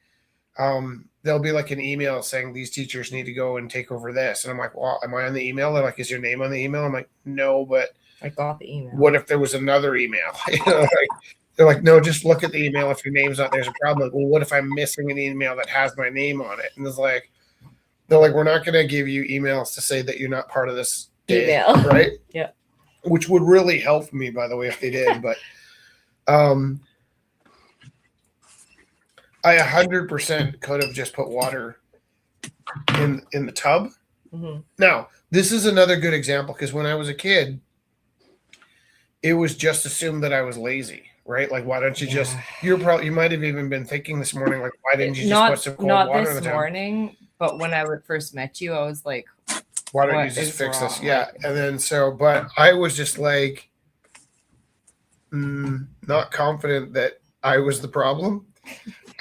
there'll be like an email saying these teachers need to go and take over this. And I'm like, well, am I on the email? They're like, is your name on the email? I'm like, no, but I got the email. What if there was another email? You know, like, they're like, no, just look at the email. If your name's not there's a problem. Like, well, what if I'm missing an email that has my name on it? And it's like, they're like, we're not going to give you emails to say that you're not part of this email, right? Yeah. Which would really help me, by the way, if they did. But I 100% could have just put water in the tub. Mm-hmm. Now, this is another good example because when I was a kid, it was just assumed that I was lazy, right? Like, why don't you just? You might have even been thinking this morning, like, why didn't you just put some cold water in the tub? Not this morning, but when I first met you, I was like, why don't you just fix this? Yeah. And then but I was just like, not confident that I was the problem.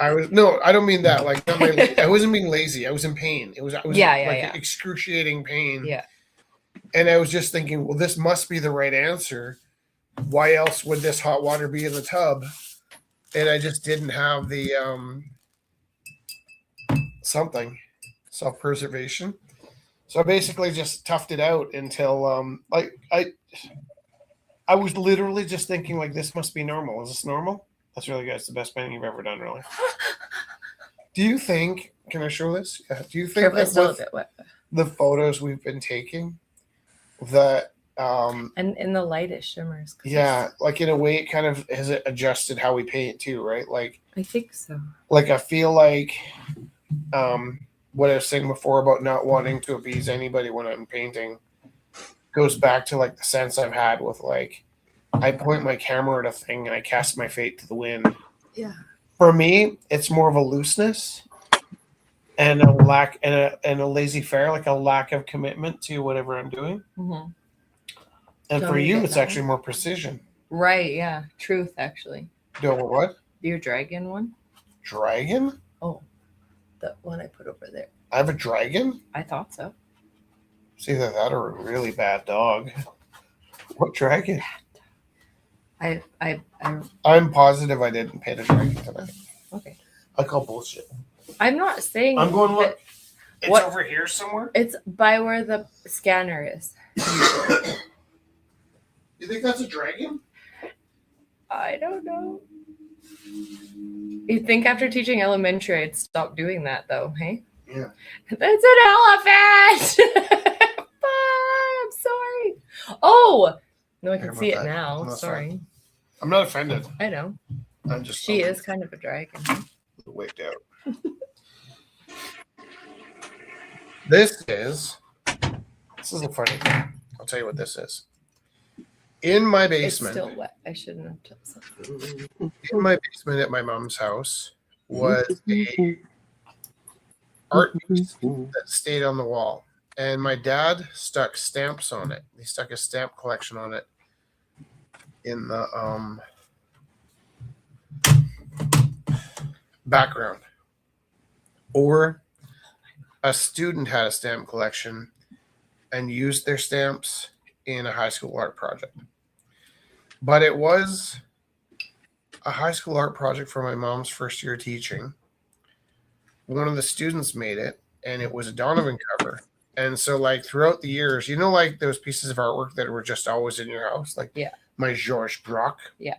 I don't mean that. Like, I wasn't being lazy. I was in pain. I was excruciating pain. Yeah. And I was just thinking, well, this must be the right answer. Why else would this hot water be in the tub? And I just didn't have the self-preservation. So I basically just toughed it out until I was literally just thinking like this must be normal. Is this normal? That's really good. It's the best painting you've ever done, really. Do you think? Can I show this? Yeah. Do you think Careful, that it's still a with bit wet. the photos we've been taking, that And in the light it shimmers. 'cause yeah, like in a way it kind of has adjusted how we paint too, right? Like I think so. I feel like what I was saying before about not wanting to appease anybody when I'm painting goes back to like the sense I've had with like I point my camera at a thing and I cast my fate to the wind. Yeah. For me, it's more of a looseness and a lack and a laissez faire, like a lack of commitment to whatever I'm doing. Mm-hmm. And Don't for you you, get it's that actually more precision. Right, yeah. Truth, actually. Do what? Your dragon one? Dragon? Oh, the one I put over there. I have a dragon? I thought so. It's either that or a really bad dog. What dragon? I'm positive I didn't paint a dragon tonight. okay. I call bullshit. I'm not saying I'm going to look. that It's what- over here somewhere. it's by where the scanner is. You think that's a dragon? I don't know. You'd think after teaching elementary I'd stop doing that though, hey? Yeah. That's an elephant! Bye, I'm sorry. Oh! No, I can Care see it about that. now. That's Sorry. fine. I'm not offended. I know. I'm just She is kind of a dragon. wigged out. This is a funny thing. I'll tell you what this is. In my basement, It's still wet. I shouldn't have done something. in my basement at my mom's house was a art piece that stayed on the wall. And my dad stuck stamps on it. He stuck a stamp collection on it in the background. Or a student had a stamp collection and used their stamps in a high school art project. But it was a high school art project for my mom's first year teaching. One of the students made it, and it was a Donovan cover. And so, like, throughout the years, you know, like those pieces of artwork that were just always in your house, like my Georges Braque. Yeah.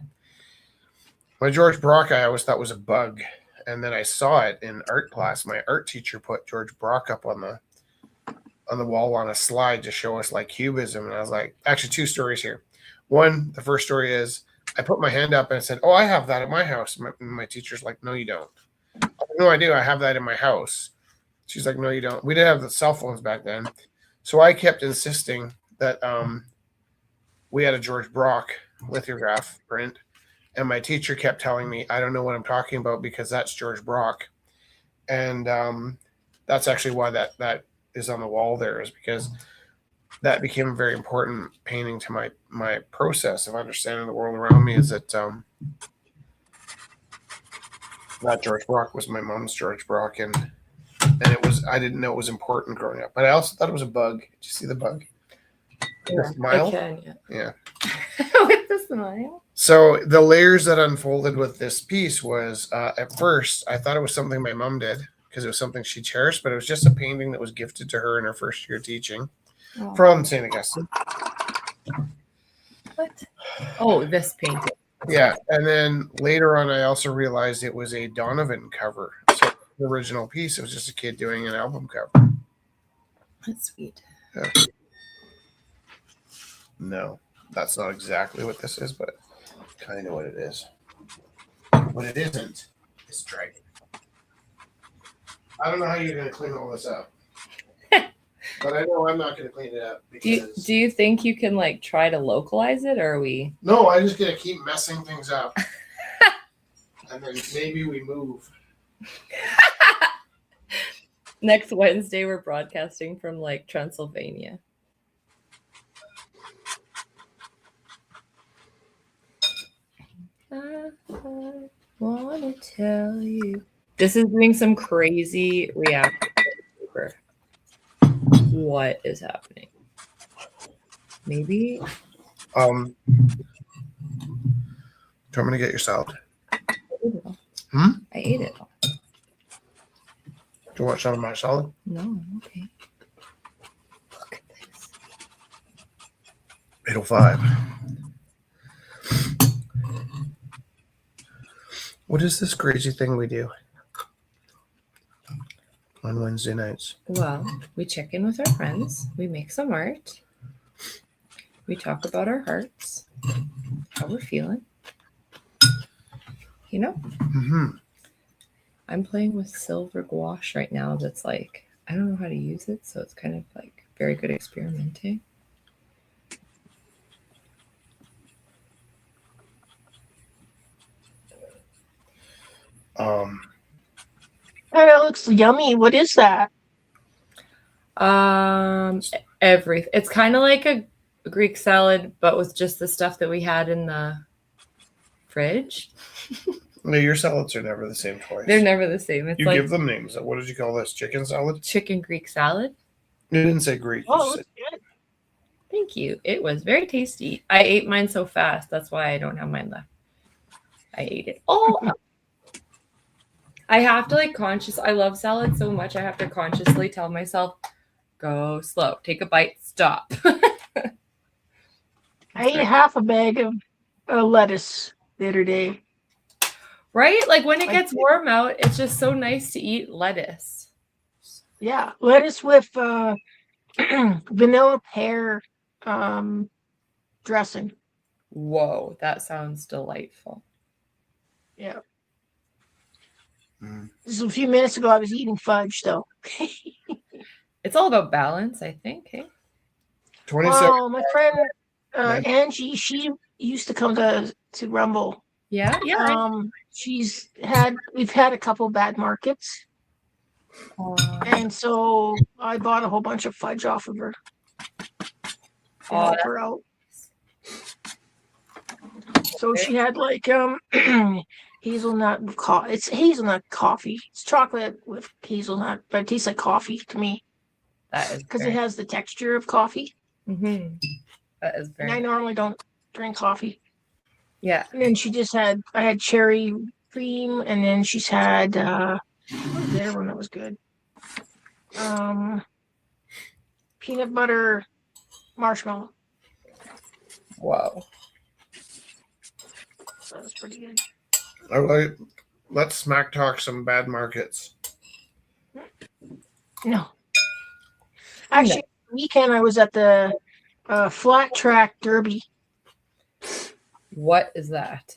My Georges Braque, I always thought was a bug. And then I saw it in art class. My art teacher put Georges Braque up on the wall on a slide to show us like cubism. And I was like, actually, two stories here. One, the first story is I put my hand up and I said, "Oh, I have that at my house." My teacher's like, "No, you don't." I said, "No, I do. I have that in my house." She's like, "No, you don't." We didn't have the cell phones back then. So I kept insisting that we had a Georges Braque lithograph print. And my teacher kept telling me, "I don't know what I'm talking about because that's Georges Braque." And that's actually why that is on the wall there, is because that became a very important painting to my process of understanding the world around me, is that that Georges Braque was my mom's Georges Braque, and it was, I didn't know it was important growing up, but I also thought it was a bug. Did you see the bug? Yeah, the smile? I can, Yeah. With the smile. So the layers that unfolded with this piece was, at first, I thought it was something my mom did because it was something she cherished, but it was just a painting that was gifted to her in her first year teaching from St. Augustine. What? Oh, this painting. Yeah, and then later on, I also realized it was a Donovan cover. So the original piece, it was just a kid doing an album cover. That's sweet. Yeah. No, that's not exactly what this is, but kind of what it is. What it isn't is dragon. I don't know how you're going to clean all this up, but I know I'm not going to clean it up. Because... Do you think you can like try to localize it, or are we? No, I'm just going to keep messing things up, and then maybe we move. Next Wednesday, we're broadcasting from like Transylvania. I want to tell you. This is doing some crazy reaction. What is happening? Maybe. Do you want me to get your salad? I ate it all. Hmm? I ate it all. Do you want some of my salad? No, okay. 8:05. What is this crazy thing we do on Wednesday nights? Well, we check in with our friends. We make some art. We talk about our hearts, how we're feeling. You know, Mm-hmm. I'm playing with silver gouache right now. That's like, I don't know how to use it, so it's kind of like very good experimenting. That looks yummy. What is that? Everything. It's kind of like a Greek salad, but with just the stuff that we had in the fridge. No, your salads are never the same twice. They're never the same. It's You like give them names. What did you call this? Chicken salad? chicken Greek salad. You didn't say Greek. You Oh, said, looks good. Thank you. It was very tasty. I ate mine so fast. That's why I don't have mine left. I ate it all up. I have to I love salad so much. I have to consciously tell myself, go slow, take a bite, stop. I ate half a bag of lettuce the other day. Right? Like when it I gets did. warm out, it's just so nice to eat lettuce. Yeah, lettuce with vanilla pear dressing. Whoa, that sounds delightful. Yeah. mm. Just a few minutes ago, I was eating fudge, though. It's all about balance, I think. Hey? 27. Oh, my friend Nice. Angie, she used to come to Rumble. Yeah, yeah. We've had a couple bad markets, and so I bought a whole bunch of fudge off of her to help her out. So she had like hazelnut it's hazelnut coffee. It's chocolate with hazelnut, but it tastes like coffee to me That is because it has the texture of coffee. Mm-hmm. That is And I very normally don't drink coffee. yeah. And then I had cherry cream, and then she's had what was the other one that was good? Peanut butter marshmallow. Wow. So that was pretty good. All right. Let's smack talk some bad markets. No. Actually, weekend I was at the flat track derby. What is that?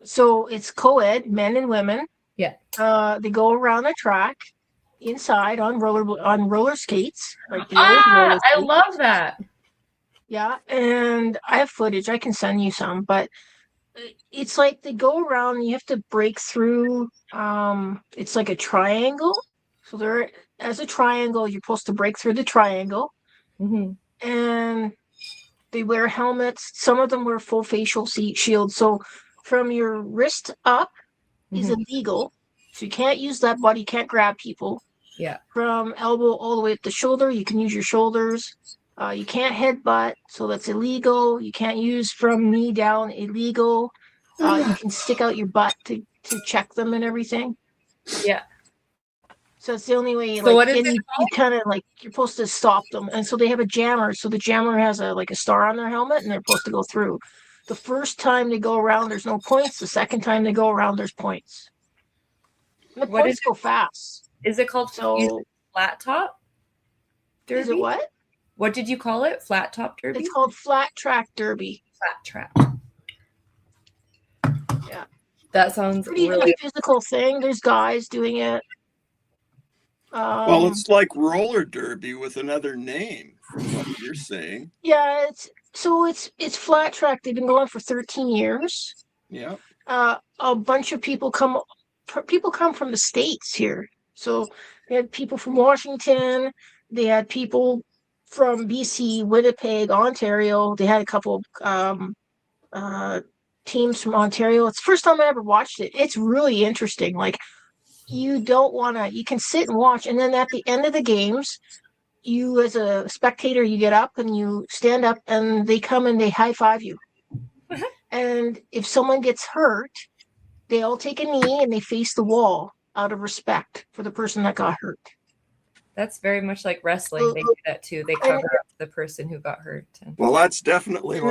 So it's co-ed, men and women. Yeah. They go around the track inside on roller skates, like the old roller I skates. love that. Yeah, and I have footage. I can send you some, but it's like they go around and you have to break through. It's like a triangle. So there, as a triangle, you're supposed to break through the triangle. Mm-hmm. And they wear helmets. Some of them wear full facial shields. So from your wrist up is illegal. So you can't use that body. You can't grab people. Yeah. From elbow all the way up the shoulder, you can use your shoulders. You can't headbutt, so that's illegal. You can't use from knee down, illegal. You can stick out your butt to check them and everything. Yeah. So it's the only way. So what is it you kind of like you're supposed to stop them, and so they have a jammer. So the jammer has a star on their helmet, and they're supposed to go through. The first time they go around, there's no points. The second time they go around, there's points. And the points go fast. Is it called flat top derby? Is it what? What did you call it? Flat top derby? It's called flat track derby. Flat track. Yeah. That sounds pretty really a physical thing. There's guys doing it. Well, it's like roller derby with another name, from what you're saying. Yeah, it's flat track. They've been going for 13 years. Yeah. A bunch of people come from the States here. So they had people from Washington. They had people from BC, Winnipeg, Ontario. They had a couple teams from Ontario. It's the first time I ever watched it. It's really interesting. Like, you can sit and watch, and then at the end of the games, you as a spectator, you get up and you stand up, and they come and they high five you. And if someone gets hurt, they all take a knee and they face the wall out of respect for the person that got hurt. That's very much like wrestling. They do that too. They cover up the person who got hurt. Well, that's definitely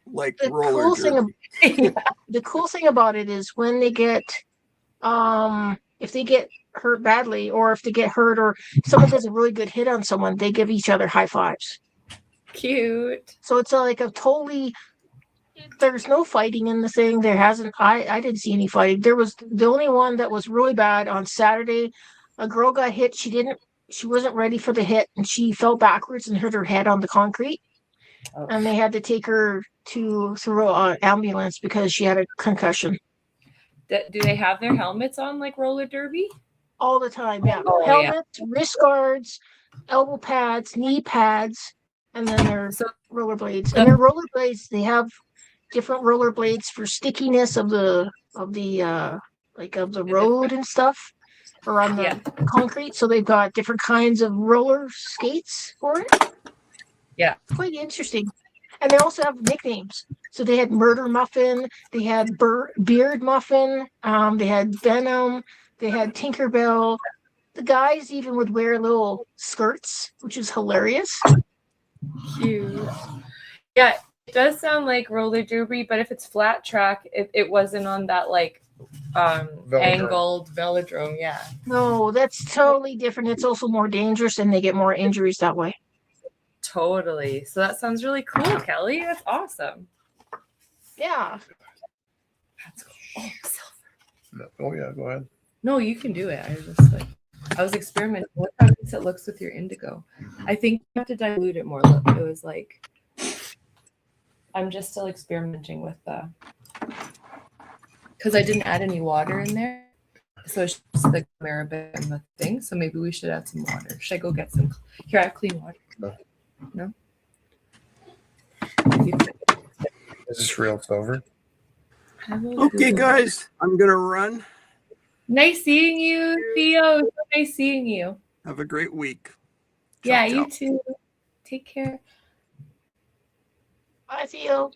like The roller cool thing derby. the cool thing about it is when they get if they get hurt badly, or if they get hurt, or someone does a really good hit on someone, they give each other high fives. Cute. So it's like a totally, there's no fighting in the thing. There hasn't, I didn't see any fighting. There was the only one that was really bad on Saturday. A girl got hit. She wasn't ready for the hit, and she fell backwards and hit her head on the concrete. Oh. And they had to take her through an ambulance because she had a concussion. Do they have their helmets on like roller derby? All the time, yeah. Oh, Helmets, wrist guards, elbow pads, knee pads, and then their rollerblades. And their rollerblades, they have different rollerblades for stickiness of the road and stuff, or on the concrete. So they've got different kinds of roller skates for it. Yeah. It's quite interesting. And they also have nicknames. So they had Murder Muffin, they had Beard Muffin, they had Venom, they had Tinkerbell. The guys even would wear little skirts, which is hilarious. Cute. Yeah, it does sound like roller derby, but if it's flat track, it wasn't on that like angled velodrome. Yeah. No, that's totally different. It's also more dangerous, and they get more injuries that way. Totally. So that sounds really cool, Kelly. That's awesome. Yeah. That's cool. Oh, silver. Oh yeah, go ahead. No, you can do it. I was experimenting. What kind of it looks with your indigo? I think you have to dilute it more. Look, it was like I'm just still experimenting with because I didn't add any water in there. So it's just the marabou and the thing. So maybe we should add some water. Should I go get some? Here, I have clean water. No? Is this real silver? Okay, guys, I'm going to run. Nice seeing you, Theo. So nice seeing you. Have a great week. Yeah, Ciao, you ciao. too. Take care. Bye, Theo.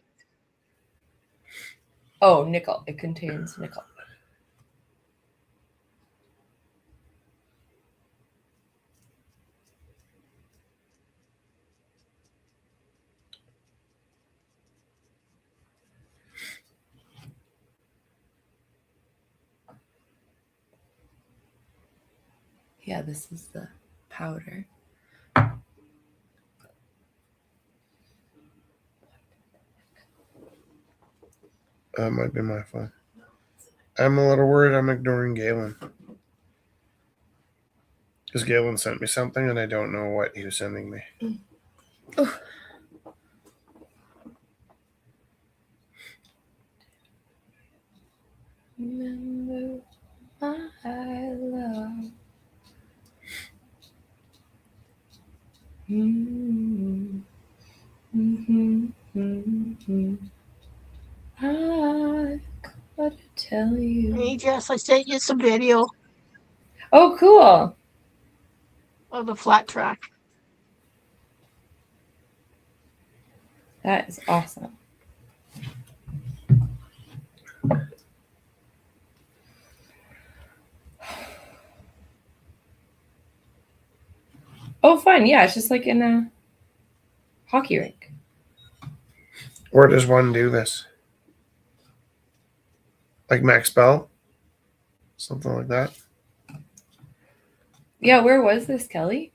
Oh, nickel. It contains nickel. Yeah, this is the powder. That might be my phone. I'm a little worried I'm ignoring Galen. Because Galen sent me something and I don't know what he was sending me. Oh. Remember my love. Mm-hmm. Mm-hmm. Mm-hmm. I gotta tell you. Hey, Jess, I sent you some video Oh, cool. of the flat track. That is awesome. Oh, fun. Yeah, it's just like in a hockey rink. Where does one do this? Like Max Bell? Something like that? Yeah, where was this, Kelly?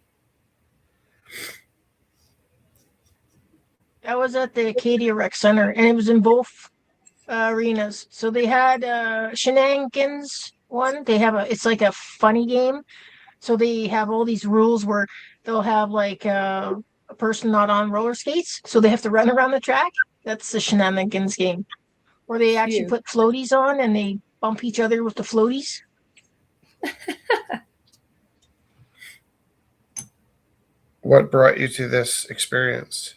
That was at the Acadia Rec Center, and it was in both arenas. So they had Shenanigans one. It's like a funny game. So they have all these rules where they'll have like a person not on roller skates, so they have to run around the track. That's the Shenanigans game. Where they actually put floaties on and they bump each other with the floaties. What brought you to this experience?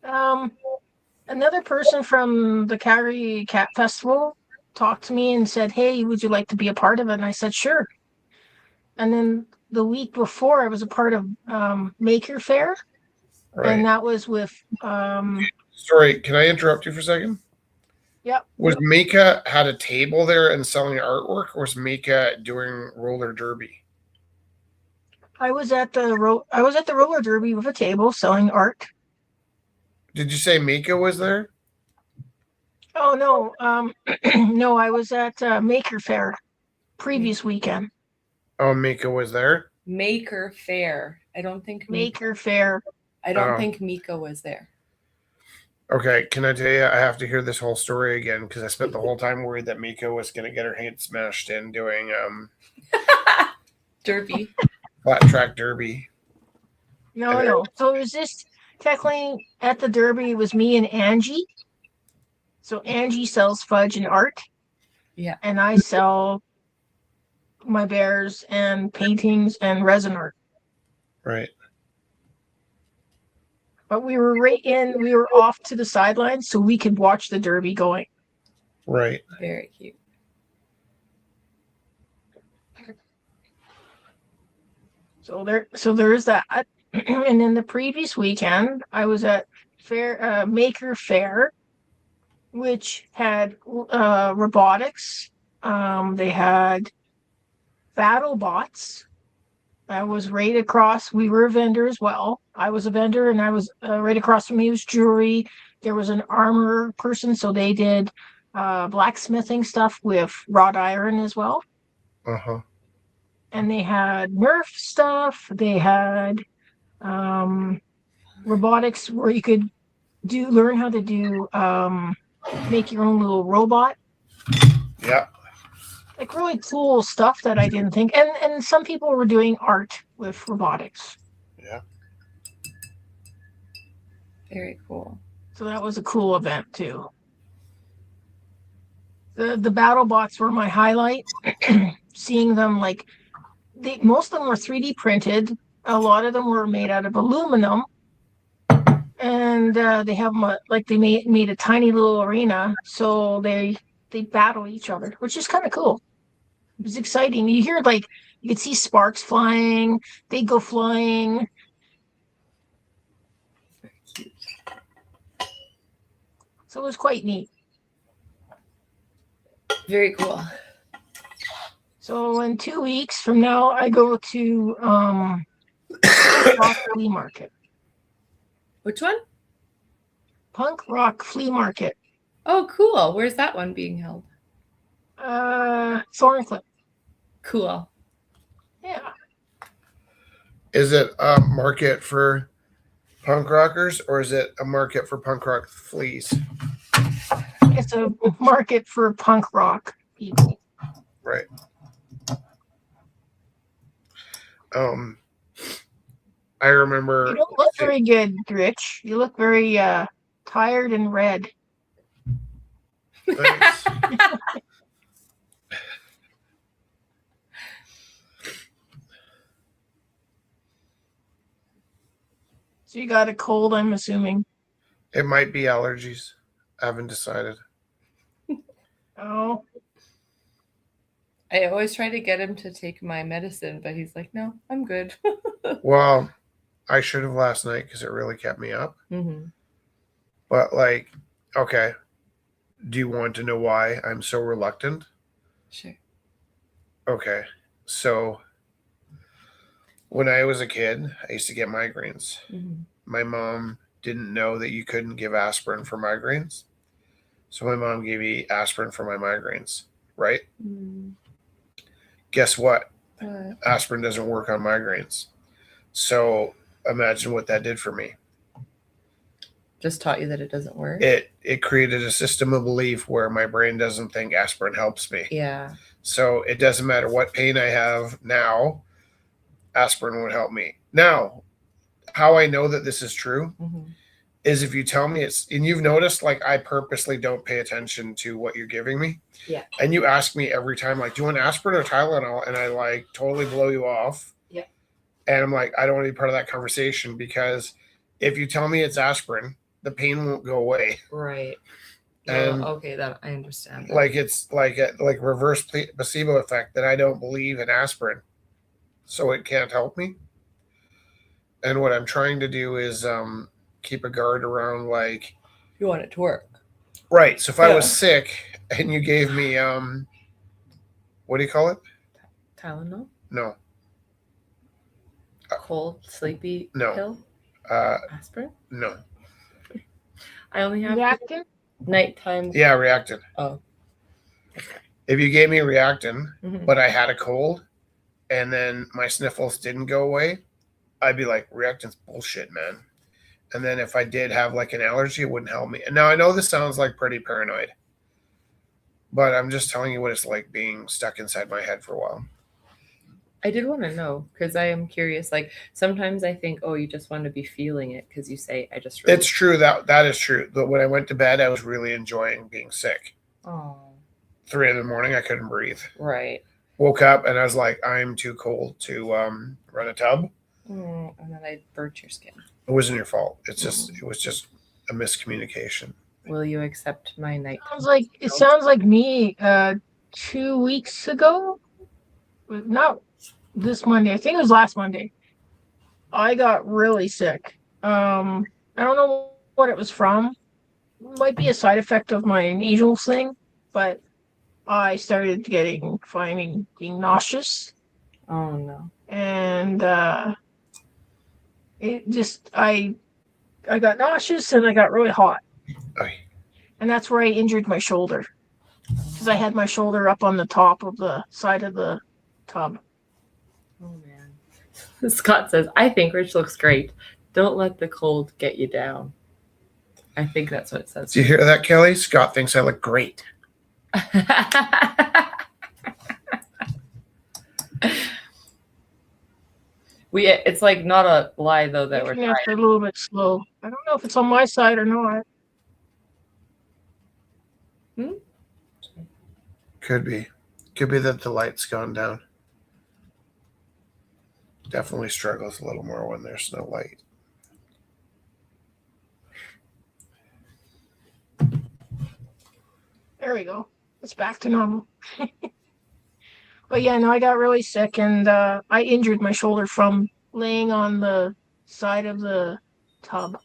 Another person from the Calgary Cat Festival talked to me and said, "Hey, would you like to be a part of it?" And I said, "Sure." And then the week before, I was a part of Maker Fair, and that was with. Sorry, can I interrupt you for a second? Yep. Was Mika had a table there and selling artwork, or was Mika doing roller derby? I was at the roller derby with a table selling art. Did you say Mika was there? Oh no, no, I was at Maker Fair previous weekend. Oh, Mika was there. Maker Fair. I don't think Maker Fair. I don't Oh. think Mika was there. Okay, can I tell you? I have to hear this whole story again because I spent the whole time worried that Mika was going to get her head smashed in doing Derby. flat track derby. No. So it was just technically at the derby. It was me and Angie. So Angie sells fudge and art. Yeah. And I sell my bears and paintings and resin art. Right. But we were we were off to the sidelines so we could watch the derby going. Right. Very cute. So there is that. And then the previous weekend I was at Maker Fair, which had robotics. They had battle bots. I was right across. We were a vendor as well. I was a vendor, and I was right across from me was jewelry. There was an armor person, so they did blacksmithing stuff with wrought iron as well. Uh-huh. And they had Nerf stuff. They had robotics where you could learn how to do make your own little robot. Yeah. Like really cool stuff that I didn't think. And some people were doing art with robotics. Yeah. Very cool. So that was a cool event too. The battle bots were my highlight. Seeing them most of them were 3D printed. A lot of them were made out of aluminum. And they have them they made a tiny little arena, so they battle each other, which is kind of cool. It was exciting. You hear you could see sparks flying. They go flying. Very cute. So it was quite neat. Very cool. So in 2 weeks from now, I go to Punk Rock Flea Market. Which one? Punk Rock Flea Market. Oh, cool. Where's that one being held? Thorncliffe. Cool. Yeah. Is it a market for punk rockers or is it a market for punk rock fleas? It's a market for punk rock people. Right. I remember. You don't look very good, Rich. You look very tired and red. Thanks. So you got a cold, I'm assuming. It might be allergies. I haven't decided. Oh. I always try to get him to take my medicine, but he's like, no, I'm good. Well, I should have last night because it really kept me up. Mm-hmm. But okay. Do you want to know why I'm so reluctant? Sure. Okay. So when I was a kid, I used to get migraines. Mm-hmm. My mom didn't know that you couldn't give aspirin for migraines. So my mom gave me aspirin for my migraines, right? Mm-hmm. Guess what? Aspirin doesn't work on migraines. So imagine what that did for me. Just taught you that it doesn't work. It created a system of belief where my brain doesn't think aspirin helps me. Yeah. So it doesn't matter what pain I have now, aspirin would help me. Now, how I know that this is true is if you tell me and you've noticed, I purposely don't pay attention to what you're giving me. Yeah. And you ask me every time, do you want aspirin or Tylenol? And I totally blow you off. Yeah. And I'm I don't want to be part of that conversation because if you tell me it's aspirin, the pain won't go away. Right. And okay, that I understand. It's like reverse placebo effect that I don't believe in aspirin, so it can't help me. And what I'm trying to do is keep a guard around you want it to work. Right. So if I was sick and you gave me what do you call it? Tylenol? No. cold, sleepy No. pill? Uh, Aspirin? no. I only have Reactin? nighttime. Yeah, Reactin. Oh. If you gave me Reactin, Mhm. but I had a cold, and then my sniffles didn't go away, I'd be like, Reactin's bullshit, man. And then if I did have like an allergy, it wouldn't help me. And now I know this sounds like pretty paranoid, but I'm just telling you what it's like being stuck inside my head for a while. I did want to know because I am curious. Like sometimes I think, oh, you just want to be feeling it because you say, I just. Really It's true that is true. But when I went to bed, I was really enjoying being sick. Oh. 3 a.m, I couldn't breathe. Right. Woke up and I was like, I'm too cold to run a tub. And then I burnt your skin. It wasn't your fault. It was just a miscommunication. Will you accept my night? It sounds like me 2 weeks ago. Not this Monday. I think it was last Monday. I got really sick. I don't know what it was from. Might be a side effect of my nasal thing, but I started being nauseous. Oh no. And I got nauseous and I got really hot. Oy. And that's where I injured my shoulder. Because I had my shoulder up on the top of the side of the tub. Oh man. Scott says, I think Rich looks great. Don't let the cold get you down. I think that's what it says. Do you hear that, Kelly? Scott thinks I look great. It's like not a lie though that we're Internet's a little bit slow. I don't know if it's on my side or not. Could be that the light's gone down. Definitely struggles a little more when there's no light. There we go. It's back to normal. But yeah, no, I got really sick and I injured my shoulder from laying on the side of the tub.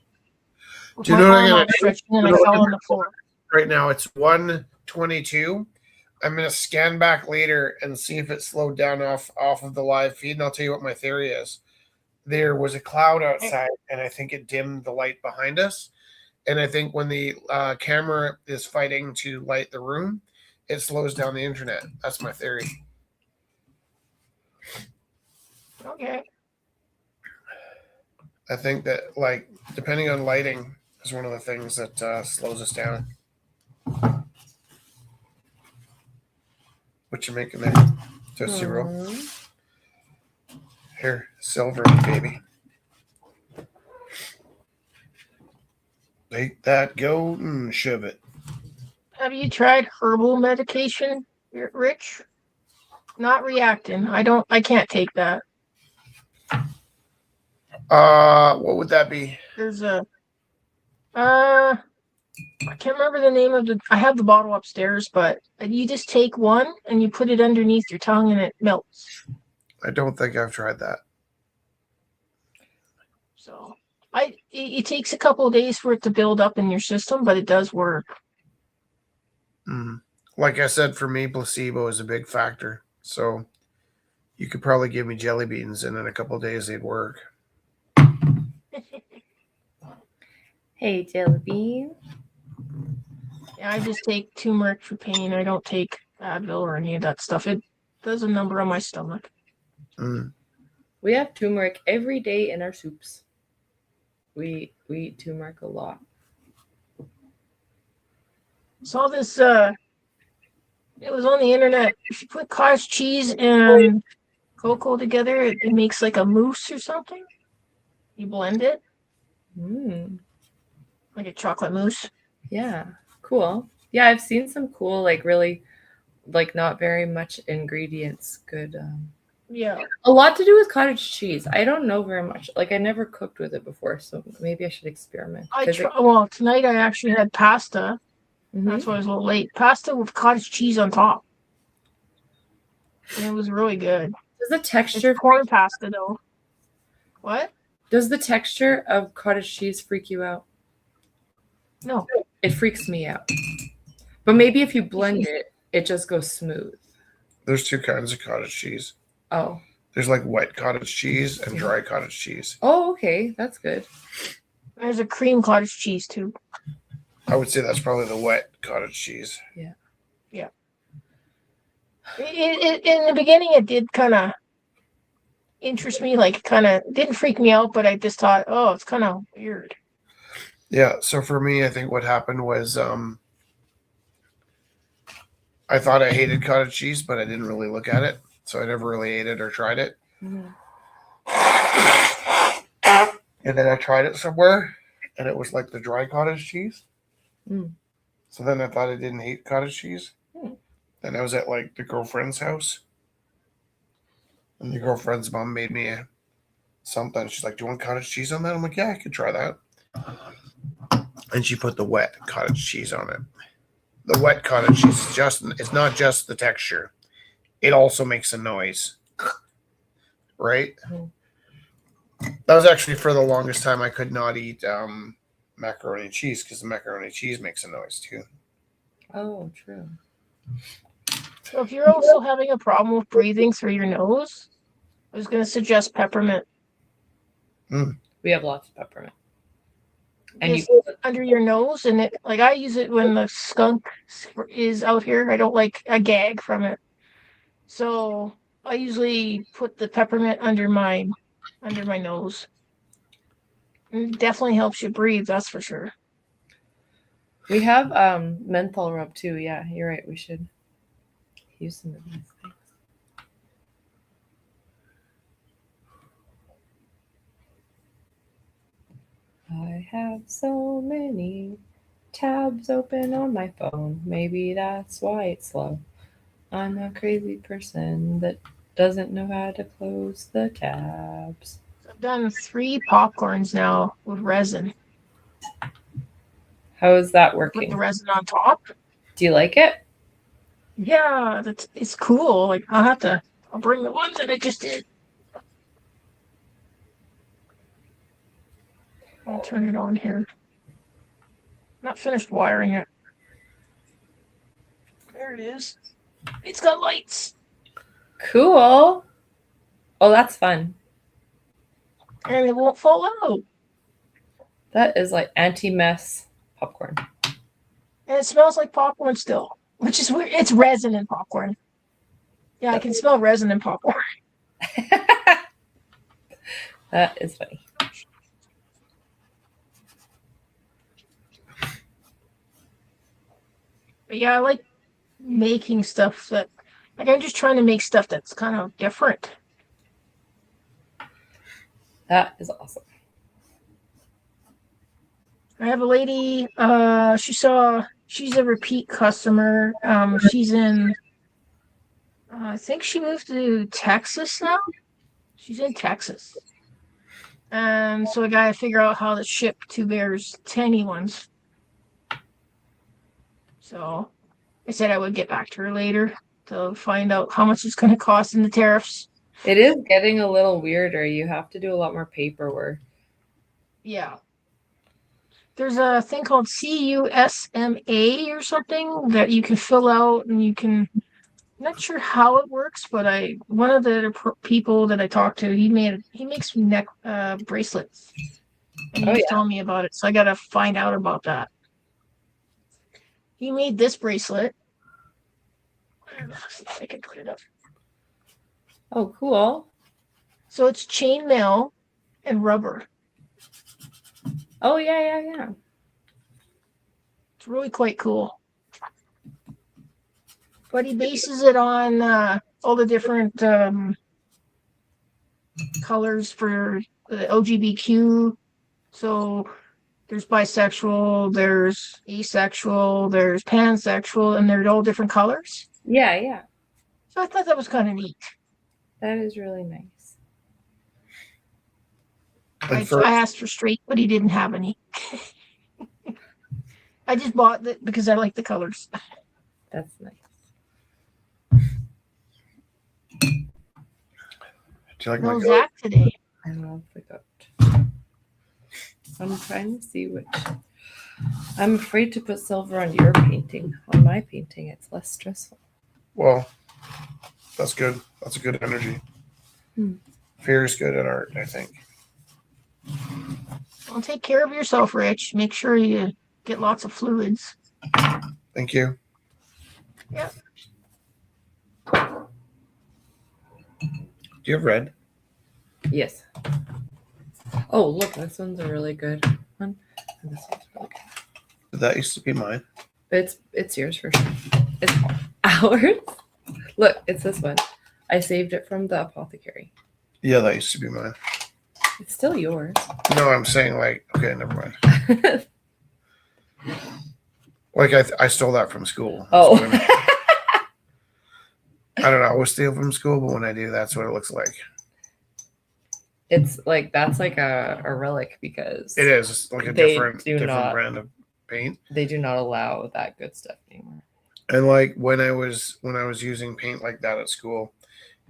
With Do you my know what I'm arm gonna outstretched, do? and then I fell on the floor. Right now it's 1:22. I'm gonna scan back later and see if it slowed down off of the live feed, and I'll tell you what my theory is. There was a cloud outside, and I think it dimmed the light behind us. And I think when the camera is fighting to light the room, it slows down the internet. That's my theory. Okay. I think that, like, depending on lighting is one of the things that slows us down. What you making there? Toasty roll? Here, silver, baby. Take that gold and shove it. Have you tried herbal medication, Rich? Not Reactin. I can't take that. What would that be? There's I can't remember the name of I have the bottle upstairs, but you just take one and you put it underneath your tongue and it melts. I don't think I've tried that. So it takes a couple of days for it to build up in your system, but it does work. Like I said, for me, placebo is a big factor. So you could probably give me jelly beans, and in a couple of days they'd work. Hey, jelly bean. Yeah, I just take turmeric for pain. I don't take Advil or any of that stuff. It does a number on my stomach. We have turmeric every day in our soups. We eat turmeric a lot. Saw this it was on the internet. If you put cottage cheese and cocoa together, it makes like a mousse or something. You blend it. Like a chocolate mousse. Yeah, cool. Yeah, I've seen some cool, like really, like not very much ingredients. Good. Yeah. A lot to do with cottage cheese. I don't know very much. Like I never cooked with it before, so maybe I should experiment. Well, tonight I actually had pasta. That's why I was a little late. Pasta with cottage cheese on top. And it was really good. Does the texture it's corn pasta though? What? Does the texture of cottage cheese freak you out? No. It freaks me out. But maybe if you blend it, it just goes smooth. There's two kinds of cottage cheese. Oh. There's like wet cottage cheese and dry cottage cheese. Oh, okay. That's good. There's a cream cottage cheese too. I would say that's probably the wet cottage cheese. In the beginning, it did kind of interest me, like kind of didn't freak me out, but I just thought, oh, it's kind of weird. Yeah. So for me, I think what happened was I thought I hated cottage cheese, but I didn't really look at it. So I never really ate it or tried it. Mhm. And then I tried it somewhere, and it was like the dry cottage cheese. Mm. So then I thought I didn't hate cottage cheese. Mm. Then I was at like the girlfriend's house, and the girlfriend's mom made me something. She's like, "Do you want cottage cheese on that?" I'm like, "Yeah, I could try that." And she put the wet cottage cheese on it. The wet cottage cheese is it's not just the texture. It also makes a noise. Right? Mm. That was actually for the longest time I could not eat macaroni and cheese because the macaroni and cheese makes a noise too. Oh, true. So if you're also having a problem with breathing through your nose, I was going to suggest peppermint. We have lots of peppermint. And Just under your nose, and it like I use it when the skunk is out here. I don't like a gag from it, so I usually put the peppermint under my nose. It definitely helps you breathe, that's for sure. we have menthol rub too. Yeah, you're right. We should use some of these things. I have so many tabs open on my phone. Maybe that's why it's slow. I'm a crazy person that doesn't know how to close the tabs. I've done 3 popcorns now with resin. How is that Put working? the resin on top. Do you like it? Yeah, it's cool. Like I'll bring the ones that I just did. I'll turn it on here. Not finished wiring it. There it is. It's got lights. Cool. Oh, that's fun. And it won't fall out. That is like anti-mess popcorn. And it smells like popcorn still, which is weird. It's resin in popcorn. Yeah, I can smell resin in popcorn. That is funny. But yeah, I like making stuff that, like, I'm just trying to make stuff that's kind of different. That is awesome. I have a lady, she's a repeat customer. She's in, I think she moved to Texas now. She's in Texas. And so I got to figure out how to ship 2 bears, tiny ones. So I said I would get back to her later to find out how much it's going to cost in the tariffs. It is getting a little weirder. You have to do a lot more paperwork. Yeah. There's a thing called CUSMA or something that you can fill out, and you can, I'm not sure how it works, but one of the people that I talked to, he makes neck bracelets, and he was telling me about it, so I got to find out about that. He made this bracelet. I can put it up. Oh, cool. So it's chainmail and rubber. Oh, yeah. It's really quite cool. But he bases it on all the different colors for the LGBTQ. So there's bisexual, there's asexual, there's pansexual, and they're all different colors. Yeah. So I thought that was kind of neat. That is really nice. I asked for straight, but he didn't have any. I just bought it because I like the colors. That's nice. Do you like my No goat? Zach today. I love the goat. I'm trying to see which. I'm afraid to put silver on your painting. On my painting, it's less stressful. Well, that's good. That's a good energy. Fear is good at art, I think. Well, take care of yourself, Rich. Make sure you get lots of fluids. Thank you. Yeah. Do you have red? Yes. Oh, look, this one's a really good one. And this one's really good. That used to be mine. It's yours for sure. It's ours. Look, it's this one. I saved it from the apothecary. Yeah, that used to be mine. It's still yours. No, I'm saying like, okay, never mind. Like I stole that from school. Oh. I don't always steal from school, but when I do, that's what it looks like. It's like that's like a relic because It is. It's like a They different do not- brand of paint. they do not allow that good stuff anymore. And like when I was using paint like that at school,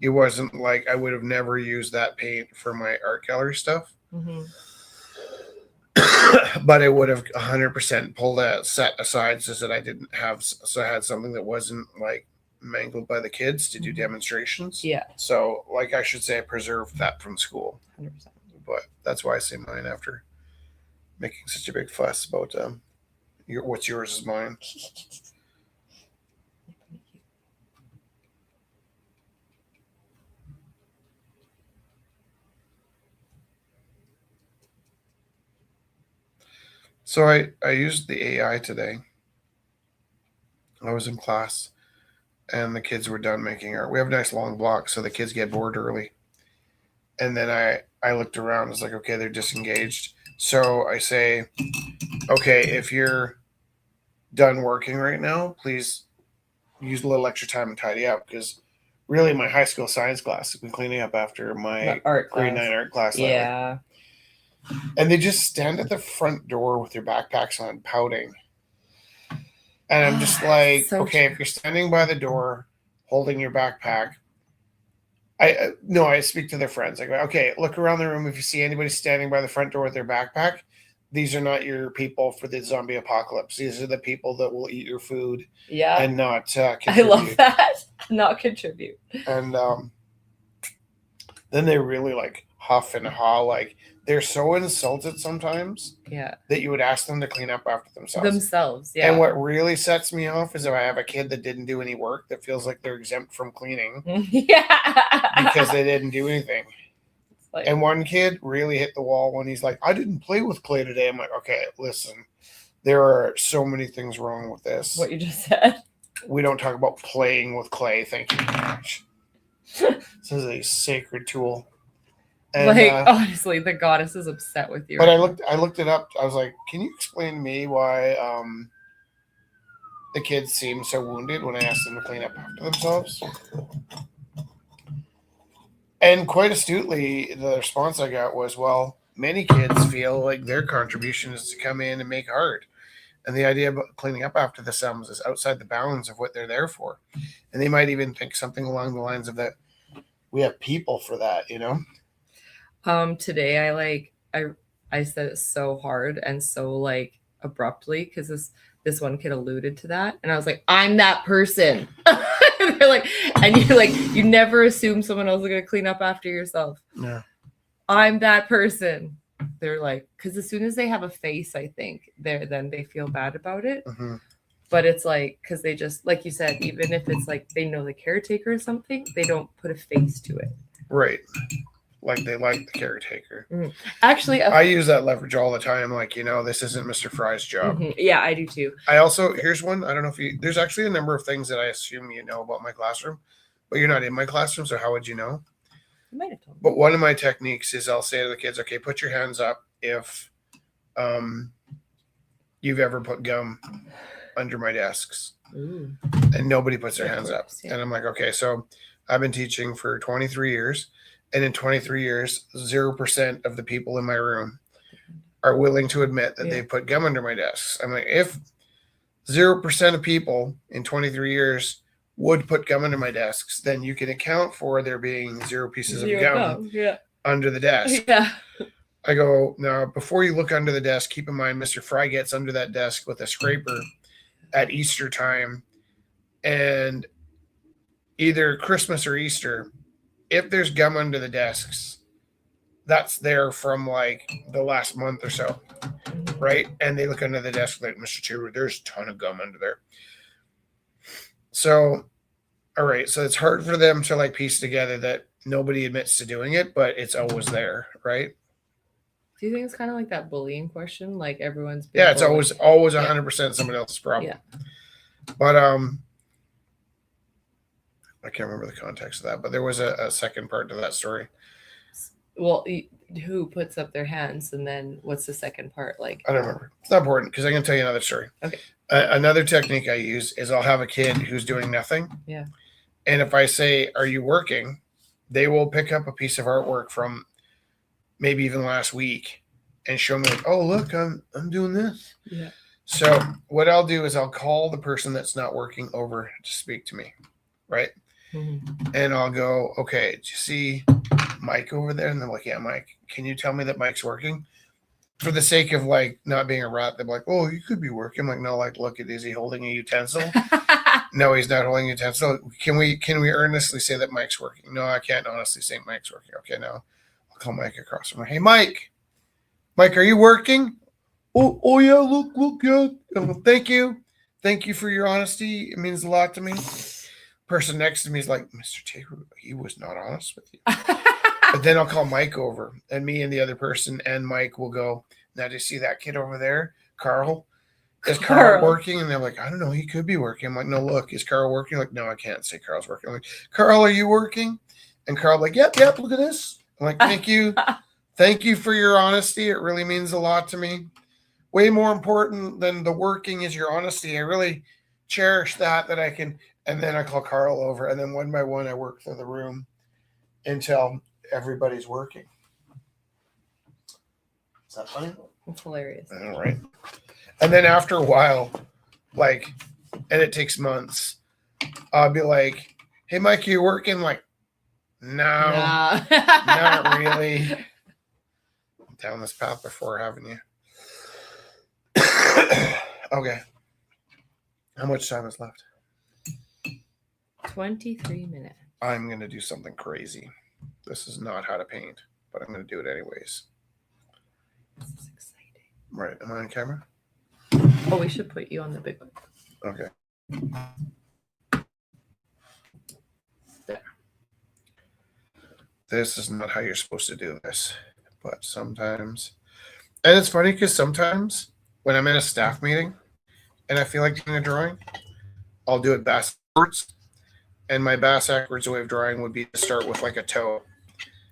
it wasn't like I would have never used that paint for my art gallery stuff. Mm-hmm. But I would have 100% pulled that set aside so that I had something that wasn't like mangled by the kids to do demonstrations. Yeah, So like I should say I preserved that from school, 100%. but that's why I say mine after making such a big fuss about what's yours is mine. So I used the AI today. I was in class and the kids were done making art. We have a nice long block, so the kids get bored early. And then I looked around, I was like, okay, they're disengaged. So I say, okay, if you're done working right now, please use a little extra time and tidy up, because really my high school science class has been cleaning up after my The art grade class. 9 art class. lately. Yeah. And they just stand at the front door with their backpacks on, pouting. And I'm just like, So okay, true. if you're standing by the door holding your backpack, I speak to their friends. I go, okay, look around the room. If you see anybody standing by the front door with their backpack, these are not your people for the zombie apocalypse. These are the people that will eat your food Yeah. and not contribute. I love that. Not contribute. And then they really like huff and haw, like they're so insulted sometimes Yeah. that you would ask them to clean up after themselves. Themselves. Yeah. And what really sets me off is if I have a kid that didn't do any work that feels like they're exempt from cleaning Yeah. because they didn't do anything. It's like, And one kid really hit the wall when he's like, I didn't play with clay today. I'm like, okay, listen, there are so many things wrong with this. what you just said. We don't talk about playing with clay. Thank you very much. This is a sacred tool. And, Like, honestly, the goddess is upset with you. but I looked it up. I was like, can you explain to me why the kids seem so wounded when I asked them to clean up after themselves? And quite astutely, the response I got was, well, many kids feel like their contribution is to come in and make art. And the idea about cleaning up after themselves is outside the bounds of what they're there for. And they might even think something along the lines of that we have people for that, you know? Today I said it so hard and so like abruptly because this one kid alluded to that, and I was like, I'm that person. And they're like, and you're like, you never assume someone else is gonna clean up after yourself. Yeah. I'm that person. They're like, because as soon as they have a face, I think then they feel bad about it. Mm-hmm. But it's like, because they just, like you said, even if it's like they know the caretaker or something, they don't put a face to it. Right. Like they like the caretaker. Actually, I use that leverage all the time. Like, you know, this isn't Mr. Fry's job. Yeah, I do too. I also, here's one. I don't know if there's actually a number of things that I assume you know about my classroom, but you're not in my classroom. So how would you know? You might have told me. But one of my techniques is I'll say to the kids, okay, put your hands up if you've ever put gum under my desks. Ooh. And nobody puts their hands up. Yeah. And I'm like, okay, so I've been teaching for 23 years. And in 23 years, 0% of the people in my room are willing to admit that they put gum under my desks. I'm like, if 0% of people in 23 years would put gum under my desks, then you can account for there being 0 pieces of gum under the desk. Yeah. I go, now, before you look under the desk, keep in mind Mr. Fry gets under that desk with a scraper at Easter time. And either Christmas or Easter, if there's gum under the desks, that's there from like the last month or so, right? And they look under the desk like, Mr. Cheever, there's a ton of gum under there. So, all right, so it's hard for them to like piece together that nobody admits to doing it, but it's always there, right? Do you think it's kind of like that bullying question? Like everyone's been Yeah, it's bullied? always 100% somebody else's problem. Yeah. But I can't remember the context of that, but there was a second part to that story. Well, who puts up their hands, and then what's the second part like? I don't remember. It's not important because I can tell you another story. Okay. Another technique I use is I'll have a kid who's doing nothing. Yeah. And if I say, "Are you working?" they will pick up a piece of artwork from maybe even last week and show me like, "Oh, look, I'm doing this." Yeah. So what I'll do is I'll call the person that's not working over to speak to me, right? Mm-hmm. And I'll go, "Okay, do you see Mike over there?" And they're like, "Yeah, Mike. Can you tell me that Mike's working?" For the sake of like not being a rat, they're like, "Oh, you could be working." I'm like, "No, like, look, is he holding a utensil?" No, he's not holding a utensil. Can we earnestly say that Mike's working? No, I can't honestly say Mike's working. Okay, now I'll call Mike across from her. "Hey, Mike, are you working?" Oh yeah, look, yeah. Thank you for your honesty. It means a lot to me. Person next to me is like, "Mr. Taylor, he was not honest with you." But then I'll call Mike over, and me and the other person and Mike will go, "Now, do you see that kid over there, Carl? Is Carl working?" And they're like, "I don't know. He could be working." I'm like, "No, look, is Carl working?" Like, "No, I can't say Carl's working." I'm like, "Carl, are you working?" And Carl like, yep, look at this. I'm like, "Thank you. Thank you for your honesty. It really means a lot to me. Way more important than the working is your honesty. I really cherish that I can." And then I call Carl over, and then one by one I work through the room until everybody's working. Is that funny? It's hilarious. All right. And then after a while, like, and it takes months, I'll be like, "Hey, Mike, are you working?" Like, "No, not really." I'm down this path before, haven't you? Okay. How much time is left? 23 minutes. I'm going to do something crazy. This is not how to paint, but I'm going to do it anyways. This is exciting. Right. Am I on camera? Oh, we should put you on the big one. Okay. There. This is not how you're supposed to do this, but sometimes, and it's funny because sometimes when I'm in a staff meeting and I feel like doing a drawing, I'll do it backwards. And my backwards way of drawing would be to start with like a toe.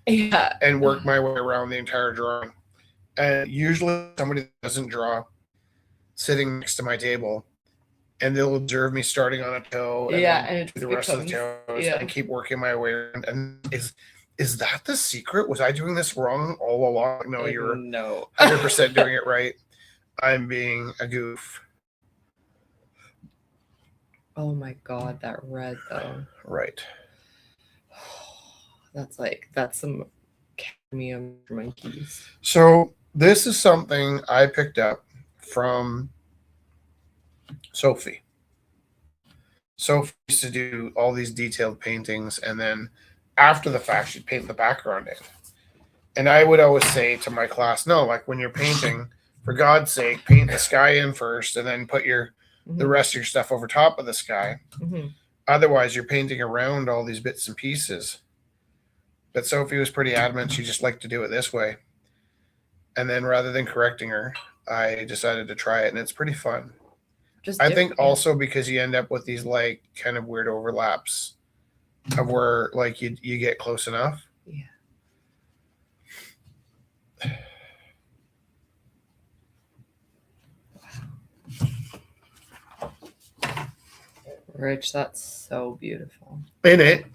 Yeah. And work my way around the entire drawing. And usually somebody that doesn't draw sitting next to my table, and they'll observe me starting on a toe and and do the rest of the toes and keep working my way around. And is that the secret? Was I doing this wrong all along? No, you're 100% doing it right. I'm being a goof. Oh my God, that red though. Right. That's some cadmium monkeys. So this is something I picked up from Sophie. Sophie used to do all these detailed paintings, and then after the fact, she'd paint the background in. And I would always say to my class, no, like when you're painting, for God's sake, paint the sky in first, and then put the rest of your stuff over top of the sky. Mm-hmm. Otherwise, you're painting around all these bits and pieces. But Sophie was pretty adamant. She just liked to do it this way. And then rather than correcting her, I decided to try it, and it's pretty fun. I think also because you end up with these like kind of weird overlaps of where like you get close enough. Yeah. Rich, that's so beautiful. In it.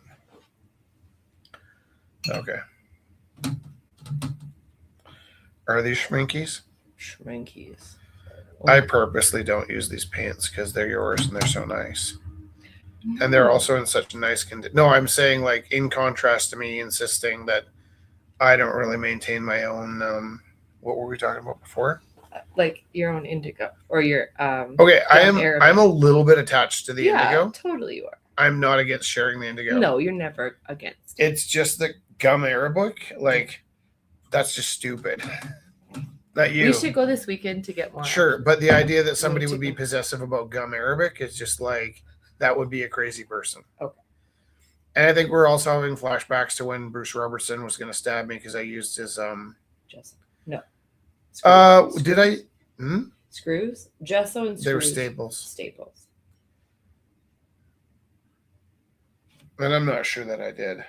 Okay. Are these Schminkies? Schminkies. I purposely don't use these paints because they're yours and they're so nice. And they're also in such a nice condition. No, I'm saying like in contrast to me insisting that I don't really maintain my own, what were we talking about before? Like your own indigo or your okay, I'm a little bit attached to the indigo. Totally you are. I'm not against sharing the indigo. No, you're never against it. It's just the gum arabic, like that's just stupid. Not you. We should go this weekend to get more. Sure, but the idea that somebody to would be go. possessive about gum arabic is just like that would be a crazy person. Okay. And I think we're also having flashbacks to when Bruce Robertson was going to stab me because I used his Gesso. No. Screws. Did I? Screws? Gesso and screws. They were staples. Staples. And I'm not sure that I did.